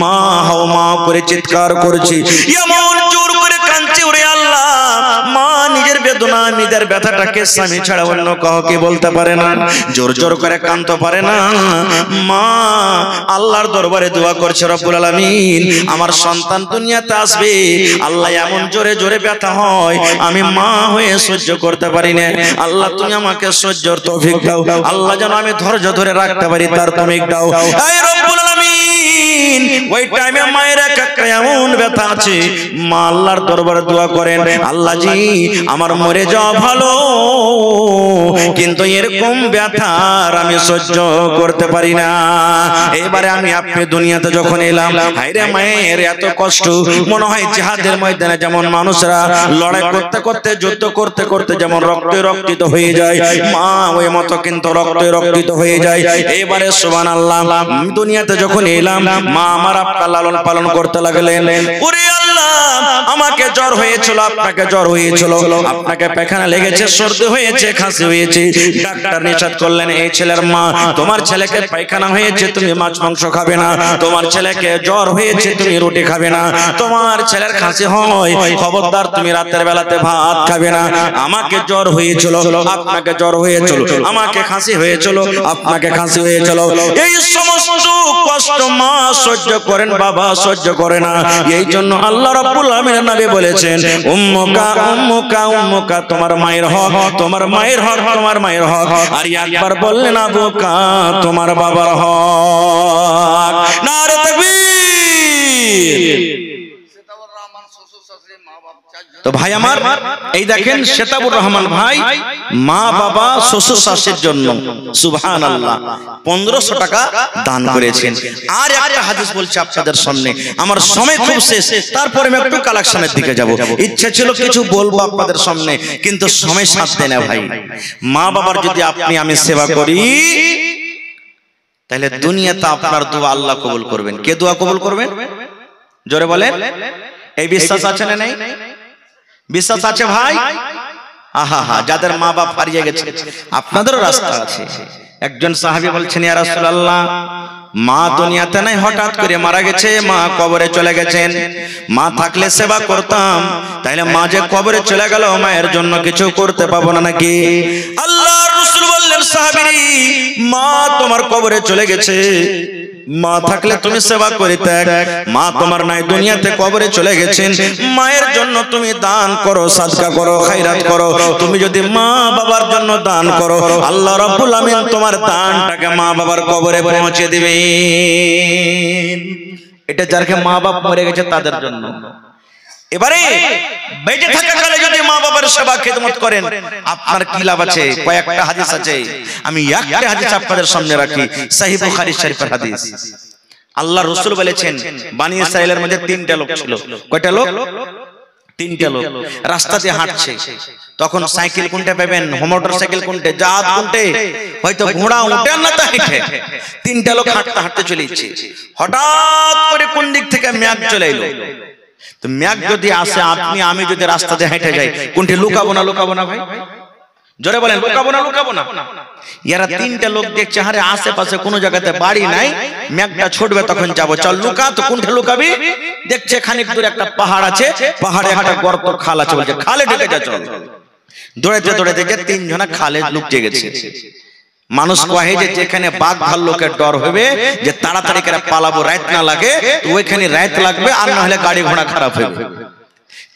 মা হাও মা করে চিৎকার করছি, এমন জোর করে কাঁদছি, ওরে আল্লাহ। মা নিজের বেদনা, নিজের ব্যথাটাকে স্বামী ছাড়া অন্য কাউকে বলতে পারে না, জোর জোর করে কাঁদতে পারে না। মা আল্লাহর দরবারে দোয়া করছে, রব্বুল আলামিন আমার সন্তান দুনিয়াতে আসবে, আল্লাহ এমন জোরে জোরে ব্যথা হয় আমি মা হয়ে সহ্য করতে পারি না, আল্লাহ তুমি আমাকে সহ্যর তৌফিক দাও, আল্লাহ যেন আমি ধৈর্য ধরে রাখতে পারি তার তৌফিক দাও। হে রব্বুল আলামিন, ওই টাইমে মায়ের একটা এমন ব্যথা আছে, মা আল্লাহর দরবারে দোয়া করেন, আল্লাহ জি আমার মরে যাওয়া ভালো, কিন্তু এরকম ব্যথা আমি সহ্য করতে পারি না। এবারে আমি আপনি দুনিয়াতে যখন এলাম, হায়রে মায়ের এত কষ্ট, মনে হয় জিহাদের ময়দানে যেমন মানুষরা লড়াই করতে করতে, যুদ্ধ করতে করতে যেমন রক্তে রক্তিত হয়ে যায়, মা ওই মতো কিন্তু রক্তে রক্তিত হয়ে যায়। এবারে সুবহানাল্লাহ, দুনিয়াতে যখন এলাম, মা আমার আপনার লালন পালন করতে লাগলেন। ওরে আল্লাহ, আমাকে জ্বর হয়েছিল, আপনাকে জ্বর হয়েছিল, আপনাকে পায়খানা লেগেছে, সর্দি হয়েছে, খাসি হয়েছে, ডাক্তার নিষেধ করলেন, এই ছেলের মা তোমার ছেলেকে পায়খানা হয়েছে, তুমি মাছ মাংস খাবে না, তোমার ছেলেকে জ্বর হয়েছে, তুমি রুটি খাবে না, তোমার ছেলের খাসি হয়, খবরদার তুমি রাতের বেলাতে ভাত খাবে না। আমাকে জ্বর হয়েছিল, আপনাকে জ্বর হয়েছিল, আমাকে খাসি হয়েছিল, আপনাকে খাসি হয়েছিল। এই সমস্ত কষ্ট মা সহ্য করেন, বাবা সহ্য করে না। এই জন্য আল্লাহ রাব্বুল আলামিন নবী বলেছেন, উম্মুকা উম্মুকা উম্মুকা, তোমার মায়ের হক, তোমার মায়ের হক, তোমার মায়ের হক। আর একবার বললেন আবুকা, তোমার বাবার হক। নারে তাকবীর। তো ভাই আমার, এই দেখেন শেতাবুর রহমান ভাই মা বাবা শ্বশুর শাশুড়ির জন্য সুবহানাল্লাহ 1500 টাকা দান করেছেন। আর একটা হাদিস বলছি আপনাদের সামনে, আমার সময় খুব শেষ, তারপরে আমি একটু কালেকশনের দিকে যাব। ইচ্ছা ছিল কিছু বলবো আপনাদের সামনে, কিন্তু সময় সাথ দেয় না ভাই। মা বাবার যদি আপনি আমি সেবা করি, তাহলে দুনিয়াতে আপনার দোয়া আল্লাহ কবুল করবেন। কে দোয়া কবুল করবেন? জোরে বলেন। এই বিশ্বাস আছে না? নাই বিশ্বাস আছে ভাই? আহা হা, যাদের মা বাপ হারিয়ে গেছে আপনাদেরও রাস্তা আছে। একজন সাহাবী বলছেন, ইয়া রাসূলুল্লাহ, মা দুনিয়াতে নাই, হঠাৎ করে মারা গেছে, মা কবরে চলে গেছেন, মা থাকলে সেবা করতাম, তাইলে মা যে কবরে চলে গেল, মায়ের জন্য কিছু করতে পাবো না নাকি? আল্লাহর রাসূল বললেন, সাহাবী, মা তোমার কবরে চলে গেছে, মা থাকলে তুমি সেবা করিতে, মা তোমার নাই, দুনিয়াতে কবরে চলে গেছেন, মায়ের জন্য তুমি দান করো, সাদকা করো, খায়রাত করো। তুমি যদি মা বাবার জন্য দান করো, আল্লাহ রাব্বুল আমিন তোমার দানটাকে মা বাবার কবরে পৌঁছে দিবেন। এটা যারা মা বাপ মরে গেছে তাদের জন্য। এবারে বেঁচে থাকাকালে যদি মা বাবার সেবা খেদমত করেন, আপনার কি লাভ আছে? কয়েকটা হাদিস আছে, আমি একটা হাদিস আপনাদের সামনে রাখি, সহিহ বুখারী শরীফের হাদিস। আল্লাহ রাসূল বলেছেন, বনি ইসরাইলের মধ্যে 3টা লোক ছিল। কয়টা লোক? 3টা লোক রাস্তা দিয়ে হাঁটছে। তখন সাইকেল কোনটা পাবেন, মোটর সাইকেল কোনটা, জাহাজ কোনটা, হয়তো ঘোড়া উঠে না তা হেঁটে। 3টা লোক হাঁটতে হাঁটতে চলেছে। হঠাৎ করে কোন দিক থেকে মেঘ চলে এলো। তো মেঘ যদি আসে, আপনি আমি যদি রাস্তাতে হেঁটে যাই, কোনটি লুকাবো না? লুকাবো না ভাই? জোরে বলেন, লুকাবো না? লুকাবো না? এরা 3টা লোক দেখছে, আরে আশেপাশে কোনো জায়গাতে বাড়ি নাই, মেঘটা ছুটবে, তখন যাবো, চল লুকা। তো কোনটা লুকাবি? দেখছে খানিক দূরে একটা পাহাড় আছে, পাহাড়ে একটা গর্ত খাল আছে, বলছে খালে ঢুকে যা, চল। দৌড়াইতে দৌড়াইতে যে তিনজনা খালে লুকিয়ে গেছে। মানুষ কহে যে যেখানে বাঘ ভাল্লুকের ডর হবে যে তাড়াতাড়ি করে পালাবো, রাত না লাগে, তো ওইখানে রাত লাগবে, আর না হলে গাড়ি ঘোড়া খারাপ হবে।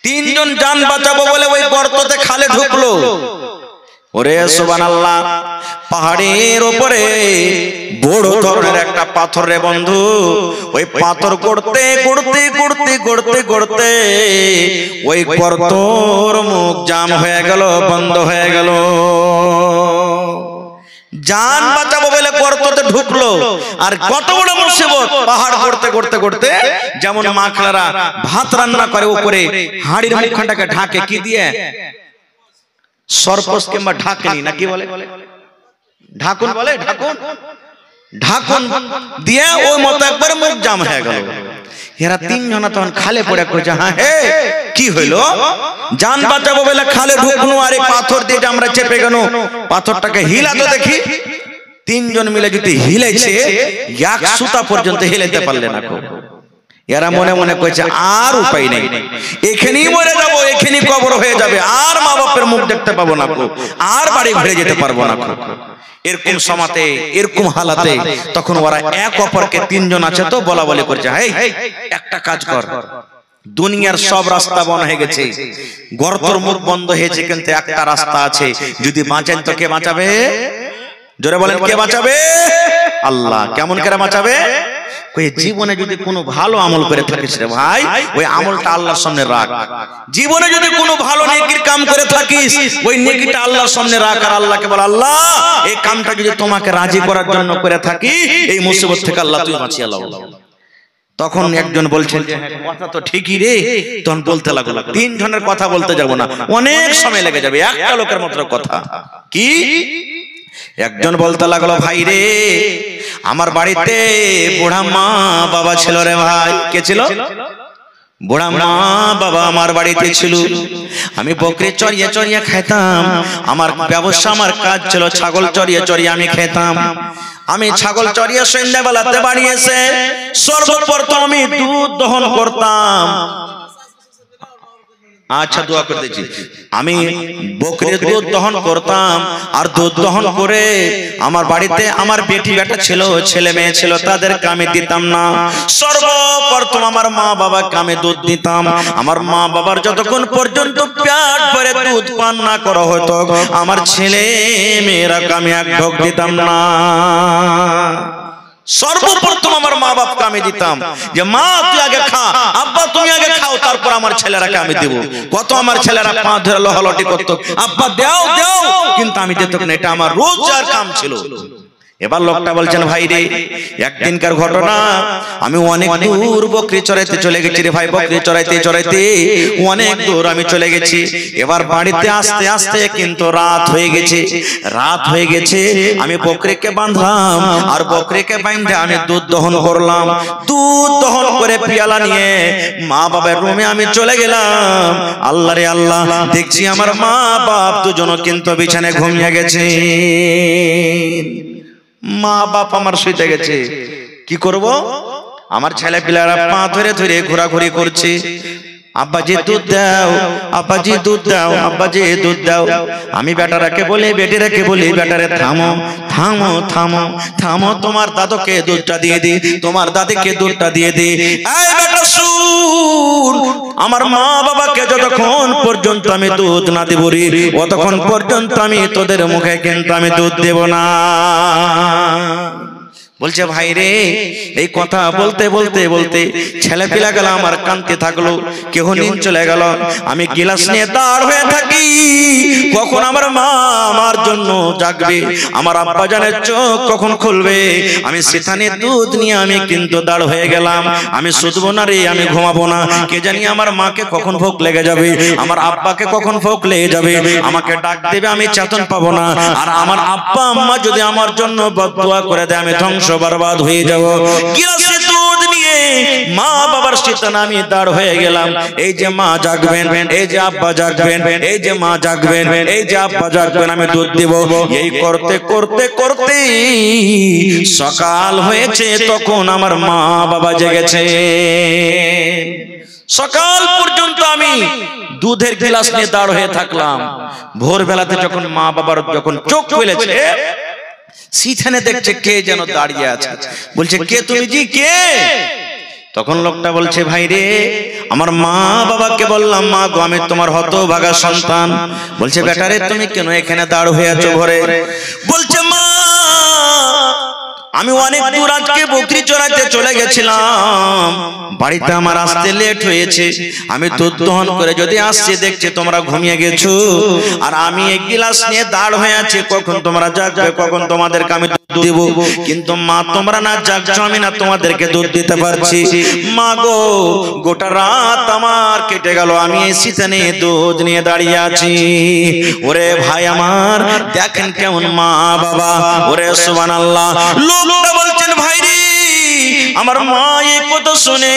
তিনজন জান বাঁচাবো বলে ওই গর্ততে খালে ঢুকলো। ওরে সুবহানাল্লাহ, পাহাড়ের উপরে বড় ধরনের একটা পাথর রে বন্ধু, ওই পাথর গড়তে গড়তে গড়তে গড়তে গড়তে ওই গর্তর মুখ জাম হয়ে গেল, বন্ধ হয়ে গেল। জান বাঁচাবো বলে গর্ততে ঢুকলো, আর কত বড় মুসিবত! পাহাড় গড়তে গড়তে গড়তে যেমন মাখলারা ভাত রান্না করে উপরে হাঁড়ির মুখখানটাকে ঢাকে কি দিয়ে? সরপোষ কিংবা ঢাকনি না কি বলে, ঢাকুন বলে, ঢাকুন, ঢাকুন দিয়ে ওই মতো একবার মুখ জাম হয়ে গেল। এরা তিনজনা তখন খালে পড়ে কইছে, হ্যাঁ হে কি হইল? জান বাঁচাবো বলে খালে ঢুকনো, আর এই পাথর দিয়ে আমরা চেপে গেল, পাথরটাকে হিলা তো দেখি। তিনজন মিলে যদি হিলেছে, এক সুতা পর্যন্ত হিলাইতে পারলে না। এরা মনে মনে কইছে আর উপায় নেই, এখানেই মরে যাবো, এখানেই কবর হয়ে যাবে, আর মা বাপের মুখ দেখতে পাবো না, আর বাড়ি ঘুরে যেতে পারবো না। এরকম সমাতে, এরকম হালাতে তখন ওরা এক অপরকে, তিনজন আছে তো, বলা বলি করছে, হেই একটা কাজ কর, দুনিয়ার সব রাস্তা বন্ধ হয়ে গেছে, গর্তর মুখ বন্ধ হয়েছে, কিন্তু একটা রাস্তা আছে, যদি বাঁচেন তো কে বাঁচাবে? জোরে বলেন, কে বাঁচাবে? আল্লাহ। কেমন করে বাঁচাবে? ওই জীবনে যদি কোনো ভালো আমল করে থাকিস রে ভাই, ওই আমলটা আল্লাহর সামনে রাখ। জীবনে যদি কোনো ভালো নেকির কাম করে থাকিস, ওই নেকিটা আল্লাহর সামনে রাখ, আর আল্লাহকে বল, আল্লাহ এই কামটা যদি তোমাকে রাজি করার জন্য করে থাকি, এই মুসিবত থেকে আল্লাহ তুমি বাঁচিয়ে লাও। তখন একজন বলছেন, কথা তো ঠিকই রে। তখন বলতে লাগলো, তিনজনের কথা বলতে যাব না, অনেক সময় লেগে যাবে, একটা লোকের মাত্র কথা। কি? একজন বলতে লাগলো, ভাই রে, আমার বাড়িতে বুড়া মা বাবা ছিল রে ভাই। কে ছিল? বুড়া মা বাবা আমার বাড়িতে ছিল। আমি বকরি চড়িয়ে চড়িয়ে খেতাম, আমার ব্যবসা, আমার কাজ ছিল ছাগল চড়িয়ে চড়িয়ে আমি খেতাম। আমি ছাগল চড়িয়ে সন্ধ্যাবেলাতে বাড়ি এসে সর্বপ্রথম আমি দুধ দহন করতাম। আচ্ছা, দোয়া করে দিচ্ছি। আমি বকরির দুধ দহন করতাম, আর দুধ দহন করে আমার বাড়িতে আমার বেটি বেটা ছিল, ছেলে মেয়ে ছিল, তাদেরকে আমি দিতাম না। সর্বপ্রথম আমার মা বাবাকে আমি দুধ দিতাম। আমার মা বাবার যতক্ষণ পর্যন্ত পেট ভরে দুধ পান না করা হতো, আমার ছেলে মেয়েরাকে আমি এক ঢোক দিতাম না। সর্বপ্রথম আমার মা বাপকে আমি দিতাম, যে মা তুই আগে খা, আব্বা তুমি আগে খাও, তারপর আমার ছেলেরাকে আমি দেব। কত আমার ছেলেরা পা ধরে লহালটি করতো, আব্বা দাও দাও, কিন্তু আমি দিতাম না, এটা আমার রোজগার কাম ছিল। এবার লোকটা বলছেন, ভাই রে, একদিনকার ঘটনা, আমি অনেক দূর বকরি চড়াইতে চলে গেছি রে ভাই, বকরি চড়াইতে চড়াইতে অনেক দূর আমি চলে গেছি। এবার বাড়িতে আসতে আসতে কিন্তু রাত হয়ে গেছে। রাত হয়ে গেছে, আমি বকরিকে বাঁধলাম, আর বকরিকে বাঁধে আমি দুধ দহন করলাম। দুধ দহন করে পিয়ালা নিয়ে মা বাবার রুমে আমি চলে গেলাম। আল্লাহ রে আল্লাহ, দেখছি আমার মা বাপ দুজনও কিন্তু বিছানায় ঘুমিয়ে গেছে। মা বাপ আমার শুইতে গেছে, কি করব? আমার ছেলে পিলারা পা ধরে ধরে ঘোরাঘুরি করছে, আব্বাজি দুধ দাও, আব্বাজি দুধ দাও, আব্বাজি দুধ দাও। আমি বেটারাকে বলি, বেটিরাকে বলি, বেটারে থামো থামো থামো থামো, তোমার দাদুকে দুধটা দিয়ে দি, তোমার দাদিকে দুধটা দিয়ে দি। এই বেটা শুন, আমার মা বাবাকে যতক্ষণ পর্যন্ত আমি দুধ না দেব রে, ততক্ষণ পর্যন্ত আমি তোদের মুখে কিন্তু আমি দুধ দেব না। বলছে, ভাই রে, এই কথা বলতে বলতে বলতে ছেলে পিলা গেল আমার কানতে থাকলো, কেউ নিন চলে গেল। আমি গিলাস নিয়ে দাঁড় হয়ে থাকি, কখন আমার মা আমার জন্য জাগবে, আমার আব্বা জানের চোখ কখন খুলবে। আমি সেখানে দুধ নিয়ে আমি কিন্তু দাঁড় হয়ে গেলাম। আমি শুধবো না রে, আমি ঘুমাবো না, কে জানি আমার মাকে কখন ভোগ লেগে যাবে, আমার আব্বাকে কখন ভোগ লেগে যাবে, আমাকে ডাক দেবে, আমি চেতন পাবো না। আর আমার আব্বা আম্মা যদি আমার জন্য বদদুয়া করে দেয়, আমি ধ্বংস বরবাদ হয়ে যাব। গিলাসে দুধ নিয়ে মা বাবার শীতন আমি দাঁড় হয়ে গেলাম। এই যে মা জাগবেন, এই যে আব্বা জাগবেন, এই যে মা জাগবেন, এই যে আব্বা জাগবেন, আমি দুধ দেব। এই করতে করতে করতে সকাল হয়েছে, তখন আমার মা বাবা জেগেছে। সকাল পর্যন্ত আমি দুধের গ্লাস নিয়ে দাঁড় হয়ে থাকলাম। ভোরবেলাতে যখন মা বাবার যখন চোখ খুলেছে, সেখানে দেখছে কে যেন দাঁড়িয়ে আছে। বলছে কে তুমি জি কে? তখন লোকটা বলছে ভাই রে, আমার মা বাবাকে বললাম মা গো আমি তোমার হতভাগা সন্তান। বলছে বেটা রে তুমি কেন এখানে দাঁড় হয়ে আছো ঘরে? বলছে মা আমি অনেক দূর আজকে বকরি চড়াইতে চলে গেছিলাম, বাড়িতে আমার আসতে লেট হয়েছে। আমি দুধ দহন করে যদি আসছি দেখছি তোমরা ঘুমিয়ে গেছো, আর আমি এক গ্লাস নিয়ে দাঁড় হয়ে আছি, কখন তোমরা জাগবে, কখন তোমাদেরকে আমি দুধ দেব। কিন্তু মা তোমরা না জাগছো, আমি না তোমাদেরকে দুধ দিতে পারছি। মা গো গোটা রাত আমার কেটে গেল, আমি এই শীতে দুধ নিয়ে দাঁড়িয়ে আছি। ওরে ভাই আমার দেখেন কেমন মা বাবা। ওরে সুবহানাল্লাহ। লোকটা বলছেন ভাই রে আমার মা এই কথা শুনে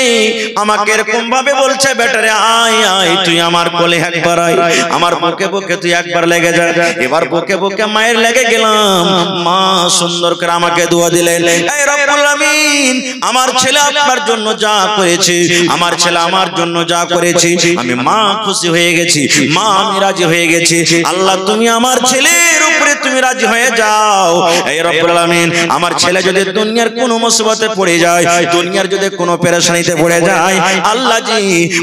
আমাকে এরকম ভাবে বলছে বেটারে আয় আয় তুই আমার কোলে একবার আয়, আমার বুকে বুকে তুই একবার লেগে যা। এবার বুকে বুকে মায়ের লেগে গেলাম। মা সুন্দর করে আমাকে দোয়া দিলেন, এই রব্বুল আমিন আমার ছেলে আপনার জন্য যা করেছে, আমার ছেলে আমার জন্য যা করেছে, আমি মা খুশি হয়ে গেছি, মা আমি রাজি হয়ে গেছি। আল্লাহ তুমি আমার ছেলের উপরে তুমি রাজি হয়ে যাও। এই রব্বুল আমিন আমার ছেলে যদি দুনিয়ার কোনো মুসিবতে পড়ে যায়, দুনিয়ার যদি কোনো পেরেশানিতে পড়ে যায়, আল্লাহ জি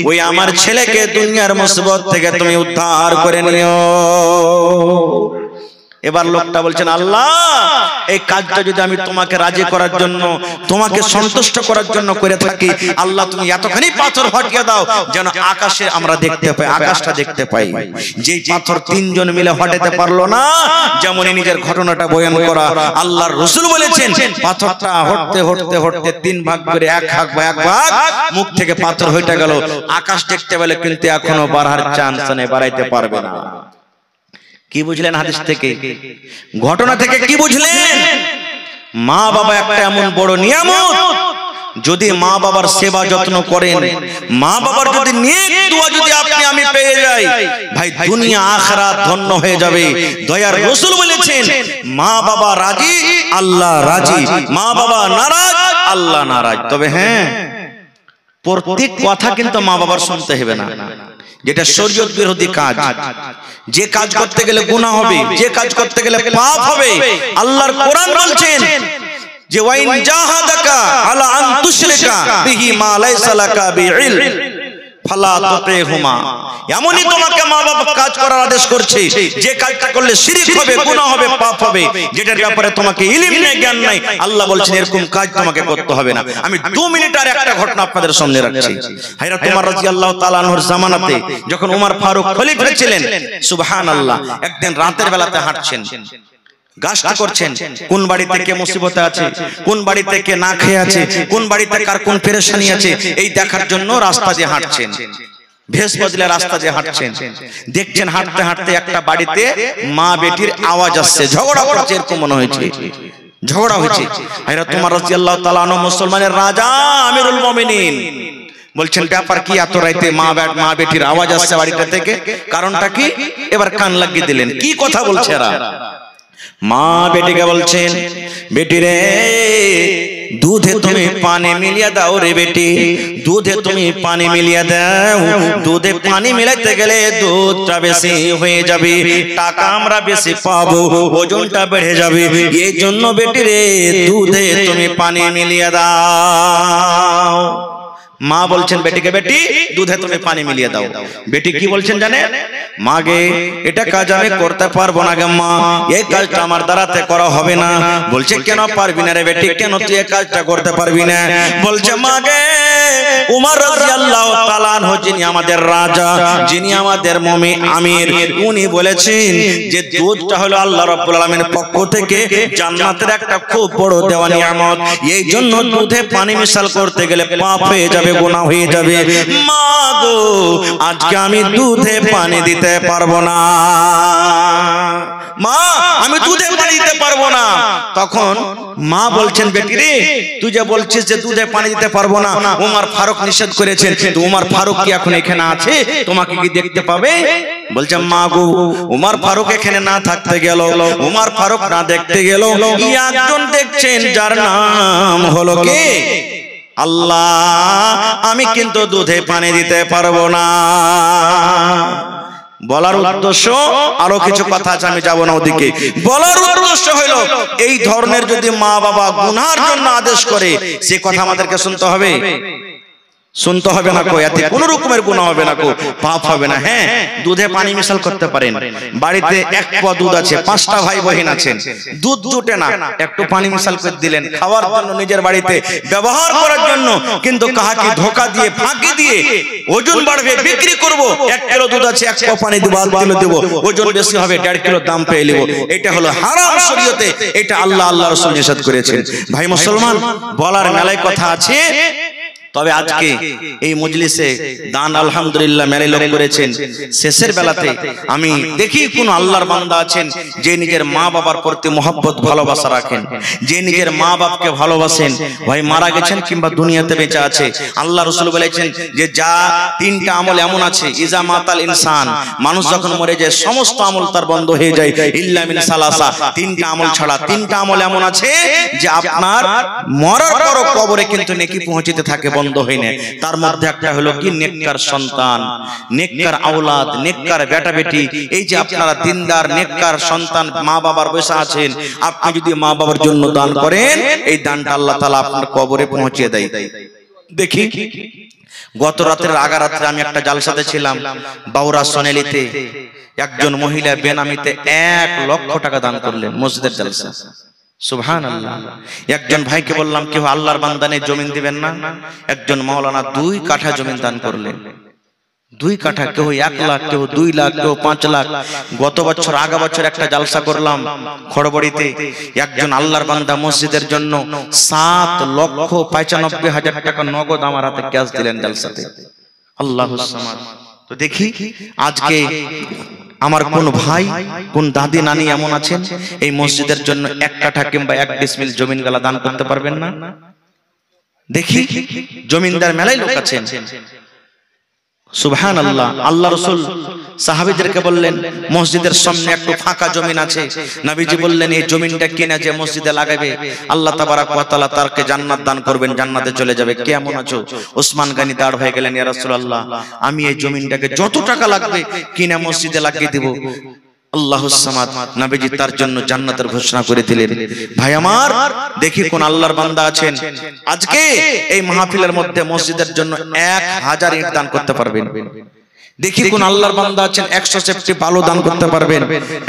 ওই আমার ছেলেকে দুনিয়ার মুসিবত থেকে তুমি উদ্ধার করে নিও। এবার লোকটা বলছেন আল্লাহ এই কাজটা যদি আমি তোমাকে রাজি করার জন্য, তোমাকে সন্তুষ্ট করার জন্য করে থাকি, আল্লাহ তুমি এতখানি পাথর হটিয়ে দাও যেন আকাশে আমরা দেখতে পাই, আকাশটা দেখতে পাই। যে পাথর তিনজন মিলে হটাতে পারলো না, যেমনই নিজের ঘটনাটা বয়ান করা। আল্লাহর রাসূল বলেছেন পাথরটা হটতে হটতে হটতে তিন ভাগ করে এক ভাগ মুখ থেকে পাথর হইতে গেল। আকাশ দেখতে পেলে কিন্তু এখনো বাড়ার চান্স নেই, বাড়াইতে পারবে না। কি বুঝলেন হাদিস থেকে, ঘটনা থেকে কি বুঝলেন? মা বাবা একটা এমন বড় নিয়ামত, যদি মা বাবার সেবা যত্ন করেন, মা বাবার যদি নেক দোয়া যদি আপনি আমি পেয়ে যাই, ভাই দুনিয়া আখিরাত ধন্য হয়ে যাবে। দয়ার রাসূল বলেছেন মা বাবা রাজি আল্লাহ রাজি, মা বাবা নারাজ আল্লাহ নারাজ। তবে হ্যাঁ প্রত্যেক কথা কিন্তু মা বাবার শুনতে হবে না, যেটা শরীয়ত বিরোধী কাজ, যে কাজ করতে গেলে গুনাহ হবে, যে কাজ করতে গেলে পাপ হবে। আল্লাহর কোরআন বলছেন যে ওয়াইন জাহাদাকা আলা আন তুশরিকা বিহি মা লাইসা লাকা বিইলম ফালা তুতিহুমা। এমনই তোমাকে মা বাবা কাজ করার আদেশ করছে যে কাজটা করলে শিরক হবে, গুনাহ হবে, পাপ হবে, যেটার ব্যাপারে তোমাকে ইলম নেই, জ্ঞান নাই। আল্লাহ বলছেন এরকম কাজ তোমাকে করতে হবে না। আমি 2 মিনিটের একটা ঘটনা আপনাদের সামনে রাখছি। হযরত ওমর রাদিয়াল্লাহু তাআলা আনহুর জামানাতে যখন ওমর ফারুক খলিফা ছিলেন, সুবহানাল্লাহ, একদিন রাতের বেলাতে হাঁটছেন, গাছটা করছেন, কোন বাড়িতে কে মুসিবতে আছে, কোন বাড়িতে কে না খেয়ে আছে, কোন বাড়িতে কার কোন পেরেশানি আছে, এই দেখার জন্য রাস্তা দিয়ে হাঁটছেন। ভেষ বদলে রাস্তা দিয়ে হাঁটছেন, দেখছেন হাঁটতে হাঁটতে একটা বাড়িতে মা বেটির আওয়াজ আসছে, ঝগড়া করছে, এরকম মনে হয়েছে ঝগড়া হয়েছে। হযরত ওমর রাদিয়াল্লাহু তাআলা আনহু মুসলমানের রাজা আমিরুল মুমিনিন বলছেন ব্যাপার কি, এত রাতে মা বেটির আওয়াজ আসছে বাড়িটা থেকে, কারণটা কি? এবার কান লাগিয়ে দিলেন, কি কথা বলছে এরা? মা বেটিকে বলছেন বেটি রে দুধে তুমি পানি মিলিয়ে দাও রে বেটি, দুধে তুমি পানি মিলিয়ে দাও। দুধে পানি মিলাইতে গেলে দুধটা বেশি হয়ে যাবে, টাকা আমরা বেশি পাবো, ওজনটা বেড়ে যাবে। এই জন্য বেটি রে দুধে তুমি পানি মিলিয়ে দাও। মা বলছেন বেটিকে বেটি দুধে তুমি পানি মিলিয়ে দাও। বেটি কি বলছেন জানে, মা গে এটা কাজ আমি করতে পারবো না গে মা, এই কাজটা আমার দ্বারাতে করা হবে না। বলছে কেন পারবি না রে বেটি, কেন তুই এই কাজটা করতে পারবি না? বলছে মা গে উমর রাদিয়াল্লাহু তাআলা আনহু যিনি আমাদের রাজা, যিনি আমাদের মুমিন আমির, উনি বলেছেন যে দুধটা হলো আল্লাহ রাব্বুল আলামিনের পক্ষ থেকে জান্নাতের একটা খুব বড় দেওয়া নিয়ামত। এই জন্য দুধে পানি মিশাল করতে গেলে পাপ হয়ে যাবে, গুনাহ হয়ে যাবে। মা গো আজকে আমি দুধে পানি দিতে পারবো না, মা আমি দুধে পানি দিতে পারবো না। তখন মা বলছেন বেটি রে তুই যে বলছিস যে দুধে পানি দিতে পারবো না, ওমর ফারুক নিষেধ করেছেন, তো ওমর ফারুক কি এখন এখানে আছে, তোমাকে কি দেখতে পাবে? বলছে মা গো ওমর ফারুক এখানে না থাকতে গেল, ওমর ফারুক না দেখতে গেল, একজন দেখছেন যার নাম হলো কে আল্লাহ আমি কিন্তু দুধে পানি দিতে পারবো না। বলার উদ্দেশ্য আরো কিছু কথা আছে, আমি যাব না ওদিকে। বলার উদ্দেশ্য হলো এই ধরনের যদি মা বাবা গুনার জন্য আদেশ করে, সে কথা আমাদেরকে শুনতে হবে, শুনতে হবে না কো, এতে কোন রকমের গুনাহ হবে না কো, পাপ হবে না। হ্যাঁ, দুধে পানি মিশাল করতে পারেন। বাড়িতে এক পোয়া দুধ আছে, 5টা ভাই বোন আছেন, দুধ জুটে না, একটু পানি মিশাল করে দিলেন খাওয়ার জন্য, নিজের বাড়িতে ব্যবহার করার জন্য, কিন্তু কাহাকে ধোঁকা দিয়ে ফাঁকি দিয়ে ওজন বাড়বে, বিক্রি করব, 1 কিলো দুধ আছে 1 পোয়া পানি দেব, 1 কিলো দেব, ওজন বেশি হবে, 1.5 কিলো দাম পেয়ে নেব। এটা হলো হারাম শরীয়তে, এটা আল্লাহ রাসূল নিষেধ করেছেন। ভাই মুসলমান, বলার মেলায় কথা আছে। তবে আজকে এই মজলিসে দান আলহামদুলিল্লাহ মেরে লোক করেছেন। শেষের বেলাতে আমি দেখি কোন আল্লাহর বান্দা আছেন যে নিজের মা বাবার প্রতি মহব্বত ভালোবাসা রাখেন, যে নিজের মা বাপকে ভালোবাসেন। ভাই মারা গেছেন কিংবা দুনিয়াতে বেঁচে আছে, আল্লাহ রাসূল বলেছেন যে যা 3টা আমল এমন আছে, ইজা মাতাল ইনসান, মানুষ যখন মরে যায় সমস্ত আমল তার বন্ধ হয়ে যায়, ইল্লা মিন সালাসা, 3টা আমল ছাড়া। 3টা আমল এমন আছে যে আপনার মরার পর কবরে কিন্তু নেকি পৌঁছতে থাকে, বন্ধ হয় না। তার মধ্যে একটা হলো কি, নেককার সন্তান, নেককার আওলাদ, নেককার বেটা বেটি। এই যে আপনারা দিনদার নেককার সন্তান মা বাবার বসে আছেন, আপনি যদি মা বাবার জন্য দান করেন, এই দানটা আল্লাহ তাআলা আপনার কবরে পৌঁছে দেয়। দেখি গত রাতের আগা রাত্রে আমি একটা জালসাতে ছিলাম বাউরা সোনালিতে, একজন মহিলা বেনামিতে 1 লক্ষ টাকা দান করলেন, মসজিদের জালসা। সুবহানাল্লাহ। একজন ভাইকে বললাম কেউ আল্লাহর বান্দানে জমিন দিবেন না, একজন মাওলানা 2 কাঠা জমিন দান করলেন। 2 কাঠা, কেউ 1 লাখ, কেউ 2 লাখ, কেউ 5 লাখ। গত বছর আগা বছর একটা জালসা করলাম খড়বড়িতে, একজন আল্লাহর বান্দা মসজিদের জন্য 7,95,000 টাকা নগদ আমার হাতে ক্যাশ দিলেন জালসাতে। আল্লাহুস সামাদ। তো দেখি আজকে আমার কোন ভাই কোন দাদি নানি এমন আছেন এই মসজিদের জন্য 1 কাঠা কিংবা 1 ডিসমিল জমিন গালা দান করতে পারবেন না? দেখি জমিনদার মেলায় লোক আছেন। সুবহানাল্লাহ। আল্লাহ রাসূল সাহাবীদেরকে বললেন মসজিদের সামনে একটু ফাঁকা জমিন আছে, নবীজি বললেন এই জমিনটা কিনে যে মসজিদে লাগাবে আল্লাহ তাবারাক ওয়া তাআলা তারকে জান্নাত দান করবেন, জান্নাতে চলে যাবে। কেমন আছো? ওসমান গনি দাঁড় হয়ে গেলেন, ইয়া রাসূলুল্লাহ আমি এই জমিনটাকে যত টাকা লাগবে কিনে মসজিদে লাগিয়ে দেব। আল্লাহুস সামাদ, নবীজি তার জন্য জান্নাতের ঘোষণা করে দিলেন। ভাই আমার, দেখি কোন আল্লাহর বান্দা আছেন আজকে এই মাহফিলের মধ্যে মসজিদের জন্য 1000 ইট দান করতে পারবেন? দেখি কোন আল্লাহর বান্দা আছেন 100 সেফটি বালু দান করতে পারবেন,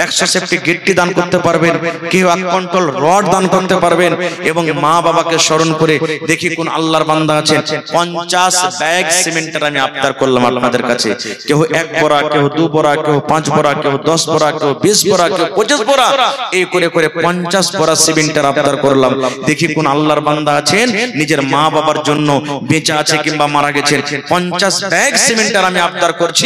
100 সেফটি গিট্টি দান করতে পারবেন, কেউ 1 কুইন্টাল রড দান করতে পারবেন। এবং মা বাবাকে স্মরণ করে দেখি কোন আল্লাহর বান্দা আছেন 50 ব্যাগ সিমেন্টের আমি আবদার করলাম আপনাদের কাছে। কেউ 1 বড়া, কেউ 2 বড়া, কেউ 5 বড়া, কেউ 10 বড়া, কেউ 20 বড়া, কেউ 25 বড়া, এই করে করে 50 বড়া সিমেন্টের আবদার করলাম। দেখি কোন আল্লাহর বান্দা আছেন নিজের মা বাবার জন্য বেঁচে আছে কিংবা মারা গেছেন, 50 ব্যাগ সিমেন্টের আমি আবদার করছি।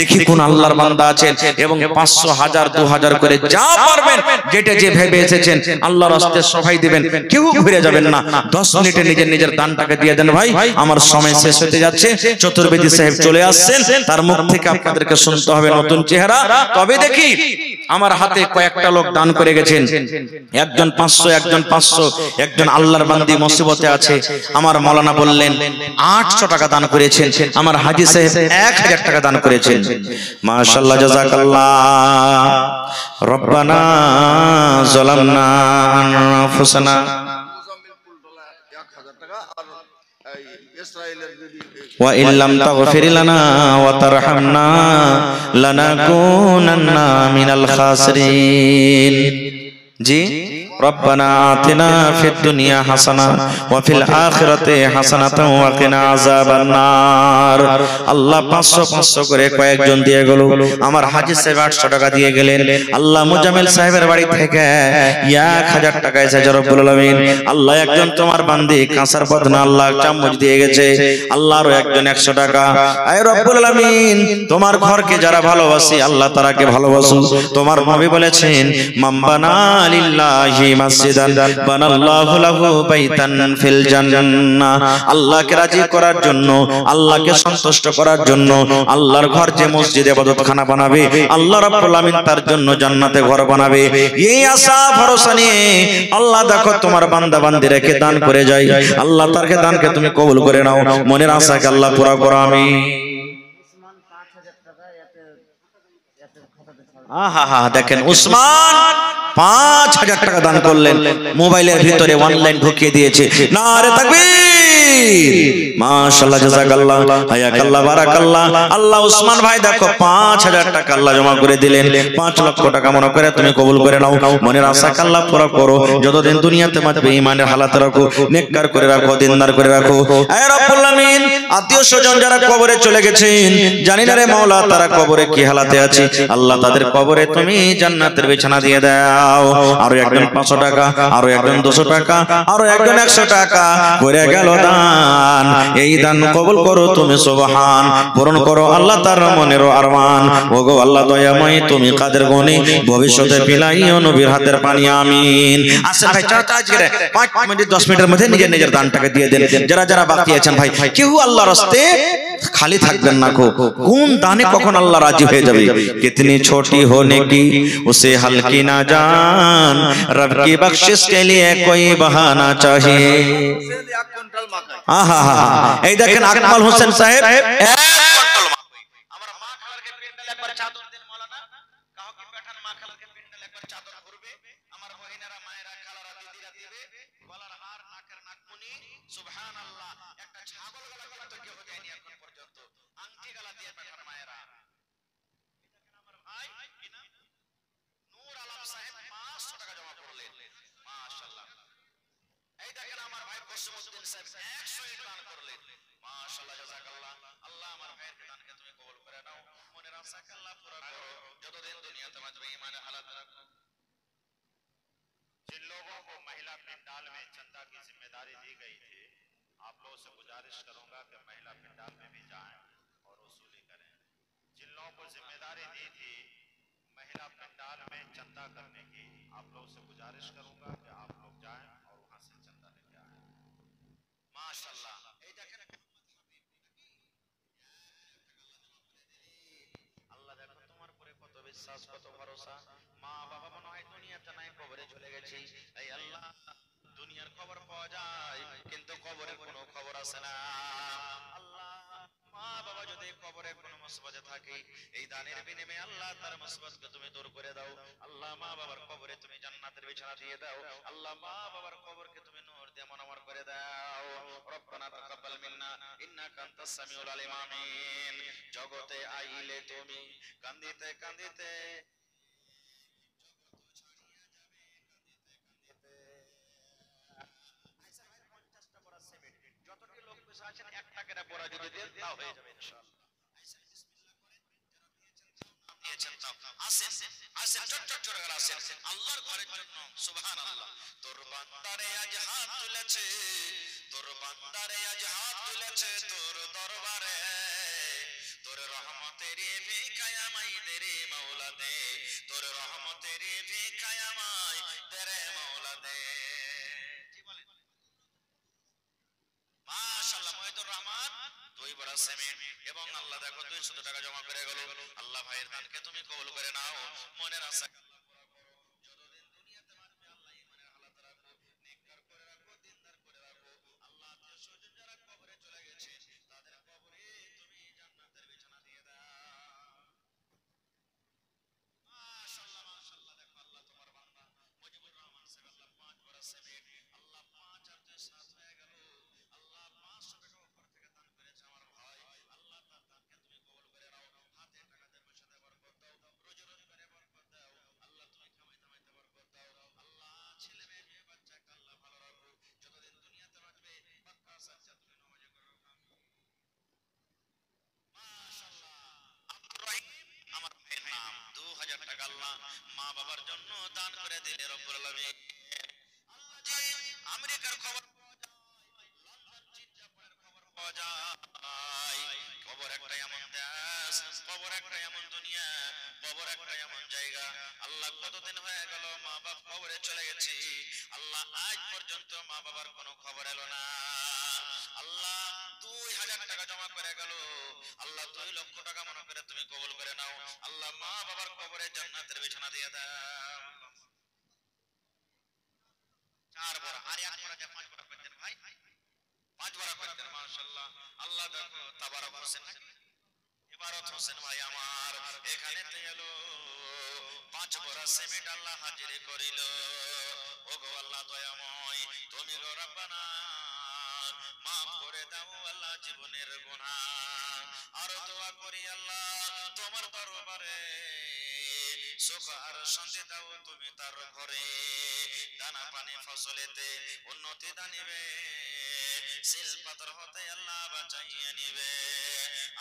দেখি কোন আল্লাহর বান্দা আছেন এবং 500, 1000, 2000 করে যা পারবেন, যেটা যে ভেবে এসেছেন আল্লাহর রাস্তে সবাই দিবেন, কেউ ঘুরে যাবেন না। 10 মিনিটে নিজের নিজের দানটাকে দিয়ে দেন। ভাই আমার সময় শেষ হতে যাচ্ছে, চতুর্বেদী সাহেব চলে আসছেন, তার মুখ থেকে আপনাদেরকে শুনতে হবে নতুন চেহারা। তবে দেখি আমার হাতে কয়েকটা লোক দান করে গেছেন, একজন 500, একজন 500, একজন আল্লাহর বান্দি মুসিবতে আছে, আমার মাওলানা বললেন 800 টাকা দান করেছেন, আমার হাজী সাহেব 1000 টাকা দান করেছেন। মাশাআল্লাহ, জাযাকাল্লাহ। রব্বানা যালামনা আনফুসানা ওয়া ইল্লাম তাগফির লানা ওয়া তারহামনা লানাকুনান্না মিনাল খাসিরিন। জি, রব্বানা আতিনা ফিদ দুনিয়া হাসানা ওয়া ফিল আখিরাতি হাসানাতাও ওয়া কিনা আযাবান নার। আল্লাহ 500 করে কয়েকজন দিয়ে গেল, আমার হাজী সাহেব 800 টাকা দিয়ে গেলেন। আল্লাহ মুজাম্মিল সাহেবের বাড়ি থেকে 1000 টাকা এসেছে রব্বুল আলামিন। আল্লাহ একজন তোমার বান্দি কাঁসার বদনা আল্লাহ চামচ দিয়ে গেছে, আল্লাহ আরো একজন 100 টাকা। আয় রব্বুল আলামিন, তোমার ঘরকে যারা ভালোবাসে আল্লাহ তারাকে ভালোবাসো। তোমার নবী বলেছেন মাম্বানা লিল্লাহি মাসজিদান বানাল্লাহু লাহু বাইতান ফিল জান্নাহ। আল্লাহকে রাজি করার জন্য, আল্লাহকে সন্তুষ্ট করার জন্য আল্লাহর ঘর যে মসজিদে ইবাদতখানা বানাবে, আল্লাহ রাব্বুল আমিন তার জন্য জান্নাতে ঘর বানাবে। এই আশা ভরসা নিয়ে আল্লাহ দেখো তোমার বান্দা বান্দিরাকে দান করে যায়। আল্লাহ তারকে দানকে তুমি কবুল করে নাও, মনের আশাকে আল্লাহ পুরা করো আমিন। দেখেন উসমান 5,000 টাকা দান করলেন, মোবাইলের ভিতরে অনলাইন ঢুকিয়ে দিয়েছে। নারে তাকবীর, মাশাআল্লাহ, জাযাকাল্লাহ, হায়াকাল্লাহ, বারাকাল্লাহ। আল্লাহ উসমান ভাই দেখো 5,000 টাকা আল্লাহ জমা করে দিলেন। 5 লক্ষ টাকা মনে করে তুমি কবুল করে নাও, মনের আশাকে আল্লাহ পুরা করো। যতদিন দুনিয়াতে বাঁচবে ঈমানের হালাতে রাখো, নেককার করে রাখো, দিনদার করে রাখো। হে রব্বুল আমিন, আত্মীয় স্বজন যারা কবরে চলে গেছেন, জানি না রে মাওলা তারা কবরে কি হালাতে আছে, আল্লাহ তাদের কবরে তুমি জান্নাতের বিছানা দিয়ে দাও। আরো একজন 500 টাকা, আরো একজন 200 টাকা, আরো একজন 100 টাকা করে গেল দান। এই দান কবুল করো তুমি সুবহান, পূরণ করো আল্লাহ তার মনের আরমান। ওগো আল্লাহ দয়াময়, তুমি কাদের গনি, ভবিষ্যতে পিলাইও নবীর হাতের পানি আমিন। আসেন ভাই, আজকে 5 মিনিট 10 মিনিটের মধ্যে নিজের নিজের দানটাকে দিয়ে দেন। যারা যারা বাকি আছেন ভাই, কেউ আল্লাহর রাস্তায় খালি থাকবেন না। কোন দানে কখন আল্লাহ রাজি হয়ে যাবে। কিতনি ছোটি होने की उसे हल्की ना जान, रब की बख्शिश के लिए कोई बहाना चाहिए। এই দেখেন আকমাল হোসেন সাহেব जिन लोगों को महिला पंडाल में चंदा की जिम्मेदारी दी गई थी, आप लोगों से गुजारिश करूंगा कि महिला पंडाल में भी जाएं और वसूली करें। जिन लोगों को जिम्मेदारी दी थी महिला पंडाल में चंदा करने की, आप लोगों से गुजारिश करूंगा कि आप लोग जाएं और वहां से चंदा लेके आए। माशाल्लाह, আল্লাহ দেখো তোমার উপরে কত বিশ্বাস, কত ভরসা। মা বাবা মনে হয় দুনিয়াতে নাই, কবরে চলে গেছি। এই আল্লাহ, দুনিয়ার খবর পাওয়া যায় কিন্তু কবরের কোনো খবর আসে না। আল্লাহ, মা বাবা যদি কবরে কোনো মুসিবতে থাকে, এই দানের বিনিময়ে আল্লাহ তার মুসিবতকে তুমি দূর করে দাও। আল্লাহ, মা বাবার কবরে তুমি জান্নাতের বিছানা দিয়ে দাও। আল্লাহ, মা বাবার কবরকে তুমি নূর দিয়ে মনোমর করে দাও। রব্বানা তাকাব্বাল মিন্না ইন্নাকা আনতাস সামিউল আলিম আমিন। জগতে আইলে তুমি কান্দিতে কান্দিতে যতটি লোক বসে আছেন 1 টাকাটা পড়া যদি দেন তাও হয়ে যাবে ইনশাআল্লাহ। আল্লাহর ঘরের জন্য সুবহানাল্লাহ। তোর বান্দারে আজ হাত তুলেছে, তোর বান্দারে আজ হাত তুলেছে তোর দরবারে। তোর রহমতের ভিখায় আমায় দে রে মাওলা দে, তোর রহমতের ভিখায় আমায় দে রে মাওলা দে। কি বলেন? মাশাআল্লাহ, মহিদুর রহমান 2 বড় সেমিন এবং আল্লাহ দেখো 200 টাকা জমা করে গেল। আল্লাহ ভাইয়ের দানকে তুমি কবুল করে নাও, মনের আশা আল্লাহ পুরা করো। যতদিন দুনিয়াতে বাঁচবে আল্লাহ ঈমানের হালাত রাখো, নেককার করে রাখো, দিনদার করে রাখো। আল্লাহ আত্মীয় স্বজন যারা কবরে চলে গেছে তাদের কবরে তুমি জান্নাতের বিছানা দিয়ে দাও। মাশাআল্লাহ, মাশাআল্লাহ, দেখো আল্লাহ তোমার বান্দা মুজিবুর রহমান সাহেব আল্লাহ 5 বড় সেমিন, আল্লাহ 5 আর 2 7 হয়ে গেল। আল্লাহ 500 টাকা উপর থেকে দান করেছে আমার ভাই। আল্লাহ তার দানকে তুমি কবুল করে নাও। হাতে টাকাতে পয়সাতে বরকত দাও, রোজি রোজগারে বরকত দাও। আল্লাহ তুমি কামাইতে কামাইতে বরকত দাও। আল্লাহ ছেলে মেয়ে বাচ্চাকে আল্লাহ ভালো রাখো। যতদিন দুনিয়াতে বাঁচবে পাক্কা সাচ্চা তুমি নামাজি করে রাখো। মাশাআল্লাহ, আব্দুর রহিম আমার ভাইয়ের নাম। 2000 টাকা আল্লাহ মা বাবার জন্য দান করে দিলে রব্বুল আলামিন। আল্লাহ জি, আমেরিকার খবর পাওয়া যায়। কবর একটা এমন দেশ, কবর একটা এমন দুনিয়া, কবর একটা এমন জায়গা। আল্লাহ কতদিন হয়ে গেল মা বাপ কবরে চলে গেছে, আল্লাহ আজ পর্যন্ত মা বাবার কোনো খবর এলো না। আল্লাহ 2000 টাকা জমা করে গেল, আল্লাহ 2 লক্ষ টাকা মনে করে তুমি কবুল করে নাও। আল্লাহ মা বাবার কবরে জান্নাতের বিছানা দিয়ে দাও। 4 বড় আর 1 বড় যে 5 বড় করতেন ভাই, 5 বড় করতেন মাশাআল্লাহ। আল্লাহ দেখো তাবারক হোসেন, ইবারত হোসেন ভাই আমার এখানে তো এলো 5 বড় সিমেন্ট আল্লাহ হাজির করিল। ওগো আল্লাহ দয়াময়, তুমি গো রব্বানা মাফ করে দাও আল্লাহ জীবনের গুনাহ। আর দোয়া করি আল্লাহ তোমার দরবারে সুখ আর শান্তি দাও তুমি তার ঘরে। দানা পানি ফসলেতে উন্নতি দানিবে, সিল পাথর হতে আল্লাহ বাঁচাইয়ে নিবে।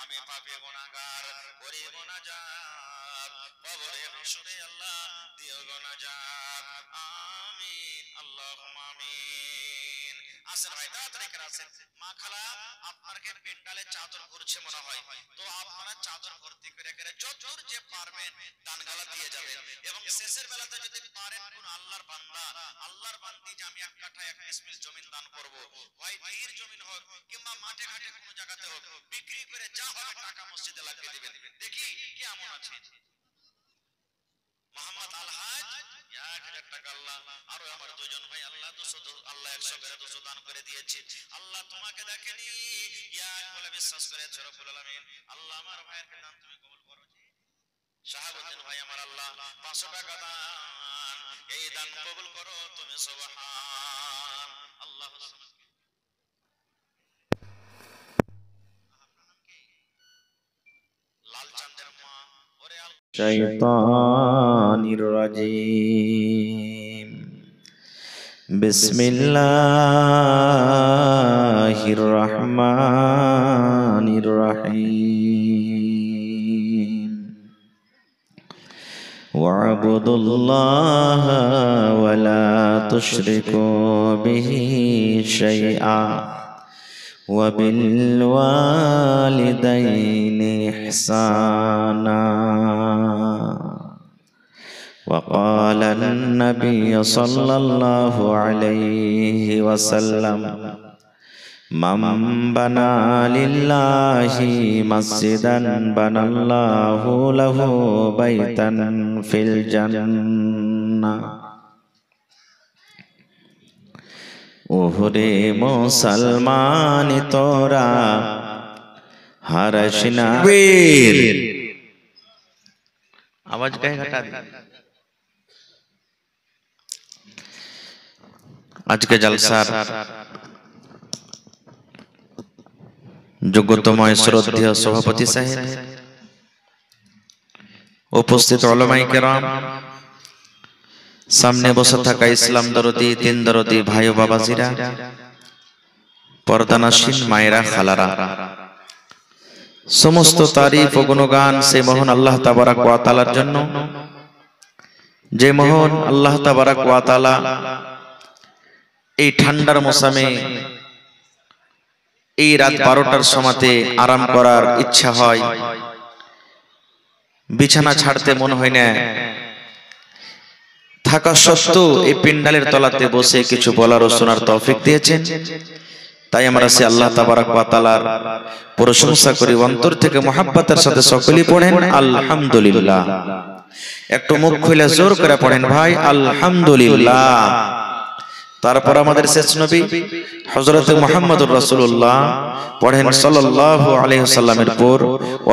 আমি পাপী গুনাহগার করি মুনাজাত, কবরে হাসরে আল্লাহ দিও গো নাজাত। আমিন আল্লাহুম্মা আমিন। আসেন ভাই তাড়াতাড়ি করে আসেন। মা খালা আপনাকে পেন্ডালে চাদর ঘুরছে মনে হয়, তো আপনারা চাদর ভর্তি করে করে যতদূর যে পারবেন দানগালা দিয়ে যাবেন। এবং শেষের বেলাতে যদি পারেন কোন আল্লাহর বান্দা, আল্লাহর বান্দি যে আমি 1 কাঠা 1 ডিসমিল জমিন দান করব, হয় ঢির জমিন হোক কিংবা মাঠে ঘাটে কোন জায়গাতে হোক, বিক্রি করে যা হবে টাকা মসজিদে লাগিয়ে দিবেন। দেখি কেমন আছে মোহাম্মদ আলহাজ 1000 টাকা আল্লাহ। আর আমার দুজন ভাই আল্লাহ 200 আল্লাহ 100 করে 200 দান করে দিয়েছে। আল্লাহ তোমাকে দেখেনি এক বলে বিশ্বাস করেছে রব্বুল আলামিন। আল্লাহ আমার ভাইয়ের দান তুমি কবুল করো। শাহাবুদ্দিন ভাই আমার আল্লাহ 500 টাকা দান, এই দান কবুল করো তুমি সুবহান আল্লাহ। লাল চাঁদের মা ওরে শাইতানির রাজিম। বিসমিল্লাহির রহমানির রহিম। ওয়া'বুদুল্লাহা ওয়া লা তুশরিকু বিহি শাইআ وبالوالدين إحسانا. وقال النبي صلى الله عليه وسلم من بنى لله مسجدا بنى الله له بيتا في الجنة. ওহরে মুসলমান তোরা হারাস না। আওয়াজ কাহে ঘটা দি। আজকে জলসার যোগ্যতময় শ্রদ্ধেয় সভাপতি সাহেব, উপস্থিত উলামায়ে কেরাম, সামনে বসে থাকা ইসলাম দরদি দিন দরদি ভাই ও বাবাজিরা, পর্দানাসীন মায়েরা খালারা, সমস্ত তারিফ ও গুণগান সেই মহান আল্লাহ তাবারাক ওয়া তাআলার জন্য, যে মহান আল্লাহ তাবারাক ওয়া তাআলা এই ঠান্ডার মৌসুমে এই রাত 12টার সময়তে আরাম করার ইচ্ছা হয়, বিছানা ছাড়তে মন হয় না, থাকা সত্ত্বেও এই পিন্ডালের তলাতে বসে কিছু বলার ও শোনার তৌফিক দিয়েছেন। তাই আমরা সে আল্লাহ তাবারাক ওয়া তাআলার প্রশংসা করি, অন্তর থেকে মুহাব্বতের সাথে সকলেই পড়েন আলহামদুলিল্লাহ। একটু মুখ খুলে জোর করে পড়েন ভাই আলহামদুলিল্লাহ। তারপর আমাদের শেষ নবী হযরত মুহাম্মদুর রাসূলুল্লাহ পড়েন সাল্লাল্লাহু আলাইহি ওয়াসাল্লামের উপর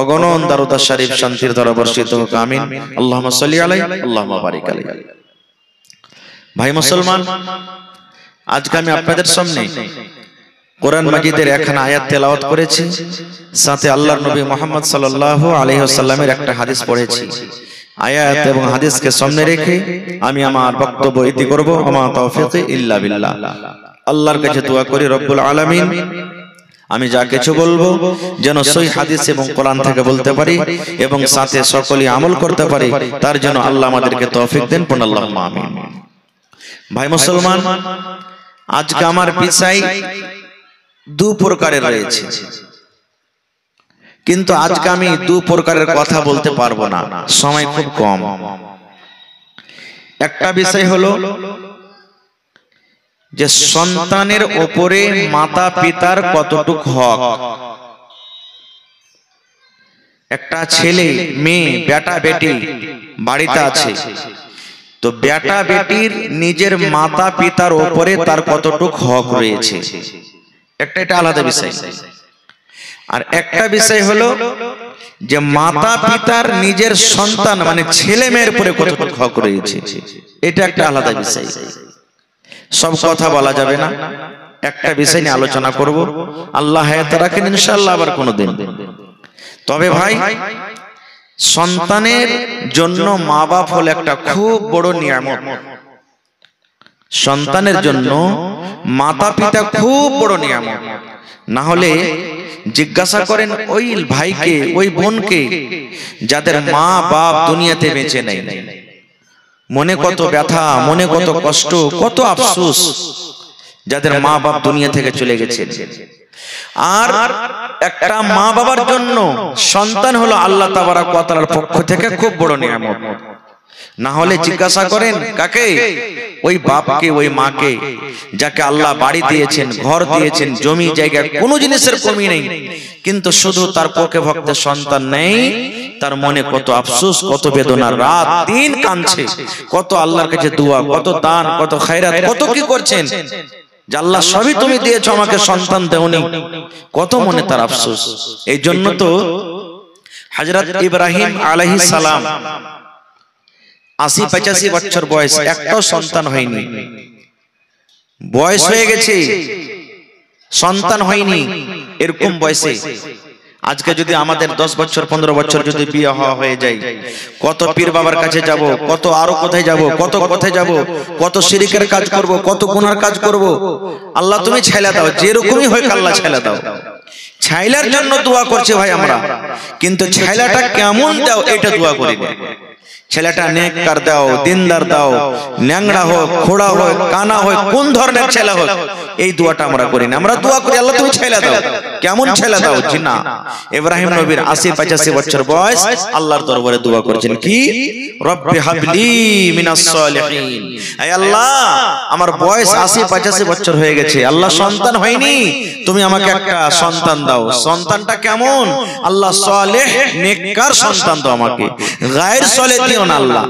অগণন দরুদ শরীফ শান্তির ধারা বর্ষিত হোক, আমিন। আল্লাহুম্মা সাল্লি আলাইহি আল্লাহুম্মা বারিক আলাইহি। ভাই মুসলমান, আজকে আমি আপনাদের সামনে কোরআন মাজিদের একখানা আয়াত তেলাওয়াত করেছি, সাথে আল্লাহর নবী মুহাম্মদ সাল্লাল্লাহু আলাইহি ওয়াসাল্লামের একটা হাদিস পড়েছি। আয়াত এবং হাদিসকে সামনে রেখে আমি আমার বক্তব্য ইতি করব। ওমা তাওফীকি ইল্লা বিল্লাহ। আল্লাহর কাছে দোয়া করি রব্বুল আলামিন আমি যা কিছু বলবো যেন সহিহ হাদিস এবং কোরআন থেকে বলতে পারি এবং সাথে সকলেই আমল করতে পারি, তার জন্য আল্লাহ আমাদেরকে তৌফিক দেন। পড়ুন আল্লাহুম্মা আমিন। ভাই মুসলমান, আজকে আমার পিছাই দু প্রকারের রয়েছে, কিন্তু আজকে আমি দু প্রকারের কথা বলতে পারবো না, সময় খুব কম। একটা বিষয় হলো যে সন্তানের উপরে মাতা পিতার কতটুক হক। একটা ছেলে মেয়ে বেটা বেটি বাড়িতে আছে, তো বেটা বেটির নিজের মাতা পিতার উপরে তার কতটুক হক রয়েছে, এটা আলাদা বিষয়। আর একটা বিষয় হলো যে মাতা পিতার নিজের সন্তান মানে ছেলে মেয়ের উপরে কতটুক হক রয়েছে, এটা একটা আলাদা বিষয়। সব কথা বলা যাবে না, একটা বিষয় নিয়ে আলোচনা করব। আল্লাহ হায়াত রাখেন ইনশাআল্লাহ আবার কোনোদিন। তবে ভাই, সন্তানের জন্য মা বাপ হলো একটা খুব বড় নিয়ামত। সন্তানের জন্য মাতা পিতা খুব বড় নিয়ামত। না হলে জিজ্ঞাসা করেন ওই ভাইকে ওই বোনকে যাদের মা বাপ দুনিয়াতে বেঁচে নেই, মনে কত ব্যথা, মনে কত কষ্ট, কত আফসোস যাদের মা বাপ দুনিয়া থেকে চলে গেছে। আর একটা মা বাবার জন্য সন্তান হলো আল্লাহ তাবারক ওয়া তাআলার পক্ষ থেকে খুব বড় নিয়ামত। না হলে জিজ্ঞাসা করেন কাকে? ওই বাপকে ওই মাকে যাকে আল্লাহ বাড়ি দিয়েছেন, ঘর দিয়েছেন, জমি জায়গা কোনো জিনিসের কমি নেই, কিন্তু শুধু তার পক্ষে ভক্ত সন্তান নেই, তার মনে কত আফসোস, কত বেদনা, রাত দিন কাঁদছে, কত আল্লাহর কাছে দোয়া, কত দান, কত খায়রাত, কত কি করছেন যে আল্লাহ সবই তুমি দিয়েছো আমাকে সন্তান দেওনি, কত মনে তার আফসোস। এই জন্য তো হযরত ইব্রাহিম আলাইহিস সালাম ৮০-৮৫ বছর বয়স, একটাও সন্তান হয়নি, বয়স হয়ে গেছে সন্তান হয়নি, এরকম বয়সে আজকে যদি আমাদের 10 বছর 15 বছর যদি বিয়ে হয়ে যায়, কত পীর বাবার কাছে যাব, কত আরো কোথায় যাব, কত কোথায় যাব, কত শিরকের কাজ করব, কত গুনার কাজ করব। আল্লাহ তুমি ছাইলা দাও, যেরকমই হয় আল্লাহ ছাইলা দাও। ছাইলার জন্য দোয়া করছে ভাই আমরা, কিন্তু ছাইলাটা কেমন দাও এটা দোয়া করি না। ছেলেটা নেককার দাও, দিনদার দাও, ন্যাংড়া হোক, খোড়া হোক, কানা হোক, কোন ধরনের ছেলে হোক, এই দোয়াটা আমরা করি না। আমরা দোয়া করি আল্লাহ তুমি ছেলে দাও, কেমন ছেলে দাও। জি না, ইব্রাহিম নবীর ৮০-৮৫ বছর বয়স, আল্লাহর দরবারে দোয়া করেছেন কি? রব্বি হাবলি মিনাস সালিহিন, হে আল্লাহ আমার বয়স ৮০-৮৫ বছর হয়ে গেছে, আল্লাহ সন্তান হয়নি, তুমি আমাকে একটা সন্তান দাও। সন্তানটা কেমন? আল্লাহ সালেহ নেককার সন্তান দাও আমাকে, গায়ের সালেহ দিও না আল্লাহ,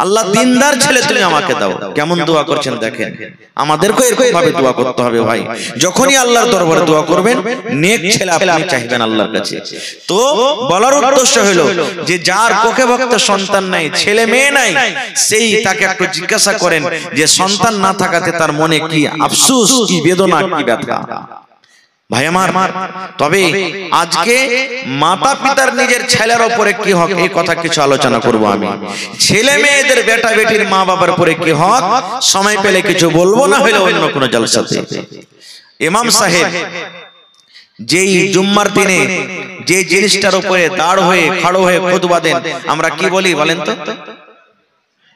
আল্লাহ দিনদার ছেলে তুমি আমাকে দাও। কেমন দোয়া করছেন দেখেন। আমাদেরকে এরকম ভাবে দোয়া করতে হবে ভাই। যখনই আল্লাহর দরবারে দোয়া করবেন, নেক ছেলে আপনি চাইবেন আল্লাহর কাছে। তো বলার উদ্দেশ্য হলো যে যার পক্ষে ভক্ত সন্তান নাই, ছেলে মেয়ে নাই, সেই তাকে একটু জিজ্ঞাসা করেন যে সন্তান না থাকাতে তার মনে কি আফসোস, কি বেদনা, কি ব্যথা। ভাই আমার, তবে আজকে মাতা পিতার নিজের ছেলের উপরে কি হক, এই কথা কিছু আলোচনা করব আমি। ছেলে মেয়েদের বেটা বেটির মা বাবার উপরে কি হক, সময় পেলে কিছু বলবো, না হলে অন্য কোনো জলসাতে। ইমাম সাহেব যেই জুম্মার দিনে যে জিনিসটার উপরে দাঁড় হয়ে খাড়ো হয়ে খুতবা দেন, আমরা কি বলি বলেন তো?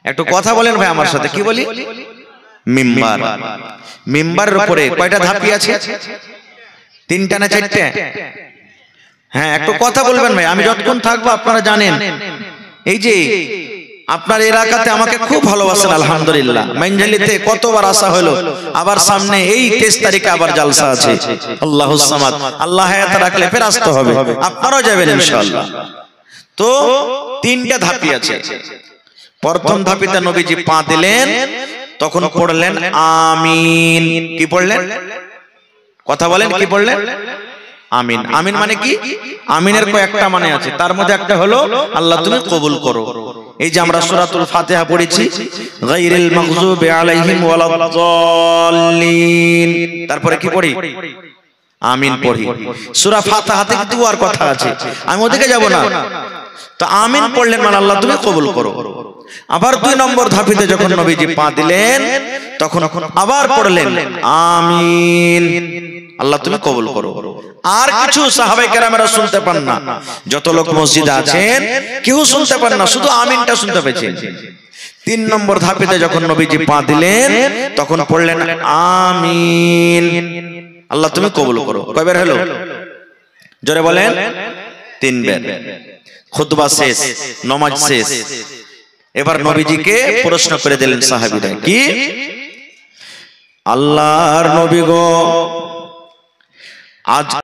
একটু কথা বলেন ভাই আমার সাথে, কি বলি? মিম্বার। মিম্বারের উপরে কয়টা ধাপি আছে? 3টা না 4টে? হ্যাঁ, একটু কথা বলবেন ভাই, আমি যতক্ষণ থাকবো আপনারা জানেন। এই যে আপনার এলাকাতে আমাকে খুব ভালোবাসেন আলহামদুলিল্লাহ, মাইনঝালিতে কতবার আসা হলো, আবার সামনে এই 23 তারিখে আবার জালসা আছে। আল্লাহুস সামাদ, আল্লাহ হায়াত রাখলে ফের আসতে হবে, আপনারাও যাবেন ইনশাআল্লাহ। তো 3টা ধাপি আছে। প্রথম ধাপিতে নবীজি পা দিলেন, তখন পড়লেন আমিন। কি পড়লেন? কথা বলেন, কি পড়লেন? আমিন। আমিন মানে কি? আমিনের কয়েকটা মানে আছে, তার মধ্যে একটা হলো আল্লাহ তুমি কবুল করো। এই যে আমরা সূরাতুল ফাতিহা পড়েছি, গায়রিল মাগযুবি আলাইহিম ওয়ালাদ-দাল্লিন, তারপরে কি পড়ি? আমিন পড়ি। সূরা ফাতিহাতে কি দুয়ার কথা আছে, আমি ওদিকে যাব না। তো আমিন পড়লেন মানে আল্লাহ তুমি কবুল করো। আবার 2 নম্বর ধাপিতে যখন নবীজি পা দিলেন, তখন আবার পড়লেন আমিন, আল্লাহ তুমি কবুল করো। আর কিছু সাহাবায়ে কেরামেরা শুনতে পান না, যত লোক মসজিদে আছেন কেউ শুনতে পান না, শুধু আমিনটা শুনতে পেয়েছেন। 3 নম্বর ধাপিতে যখন নবীজি পা দিলেন, তখন পড়লেন আমিন, আল্লাহ তুমি কবুল করো। কয়বার হলো? জোরে বলেন। 3 বার। খুতবা শেষ, নামাজ শেষ। এবার নবীজিকে প্রশ্ন করে দিলেন সাহাবীরা, কি আল্লাহর নবী গো, আজ